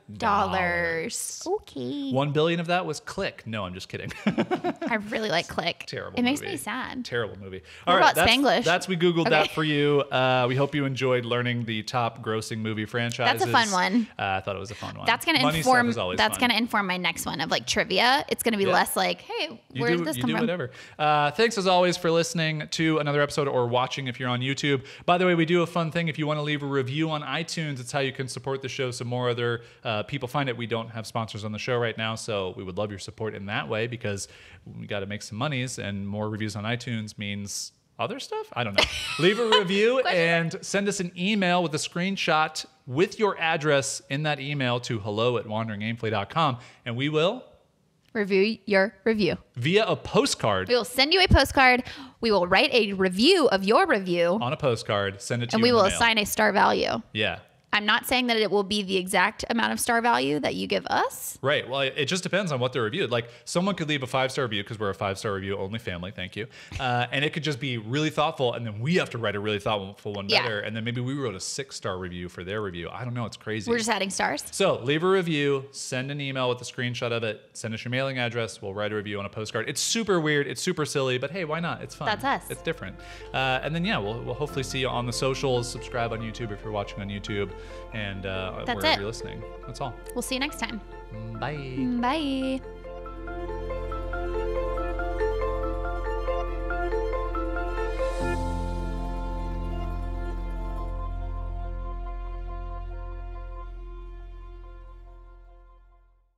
$1 billion of that was Click. No, I'm just kidding. I really like Click. Terrible It makes movie. me sad. Terrible movie. What All right, about Spanglish? we Googled that Okay. for you. We hope you enjoyed learning the top grossing movie franchises. That's a fun one. I thought it was a fun one. That's gonna Money inform. stuff is always That's fun. gonna inform my next one of like trivia. It's gonna be Yeah. less like, hey, where did this you come do from? whatever. Thanks as always for listening to another episode or watching if you're on YouTube. By the way, we do a fun thing. If you want to leave a review on iTunes, it's how you can support the show so more other people find it. We don't have sponsors on the show right now, so we would love your support in that way because we got to make some monies, and more reviews on iTunes means other stuff? I don't know. Leave a review and send us an email with a screenshot with your address in that email to hello@wanderingaimfully.com, and we will Review your review. via a postcard. We will send you a postcard. We will write a review of your review, On a postcard, send it to and you. we in will the mail. assign a star value. Yeah. I'm not saying that it will be the exact amount of star value that you give us. Right. Well, it just depends on what they're reviewed. Like someone could leave a 5-star review because we're a 5-star review only family. Thank you. And it could just be really thoughtful, and then we have to write a really thoughtful one Yeah. better. And then maybe we wrote a 6-star review for their review. I don't know. It's crazy. We're just adding stars. So leave a review, send an email with a screenshot of it, send us your mailing address. We'll write a review on a postcard. It's super weird. It's super silly, but hey, why not? It's fun. That's us. It's different. And then, yeah, we'll hopefully see you on the socials. Subscribe on YouTube if you're watching on YouTube, and wherever it. you're listening. That's all. We'll see you next time. Bye. Bye.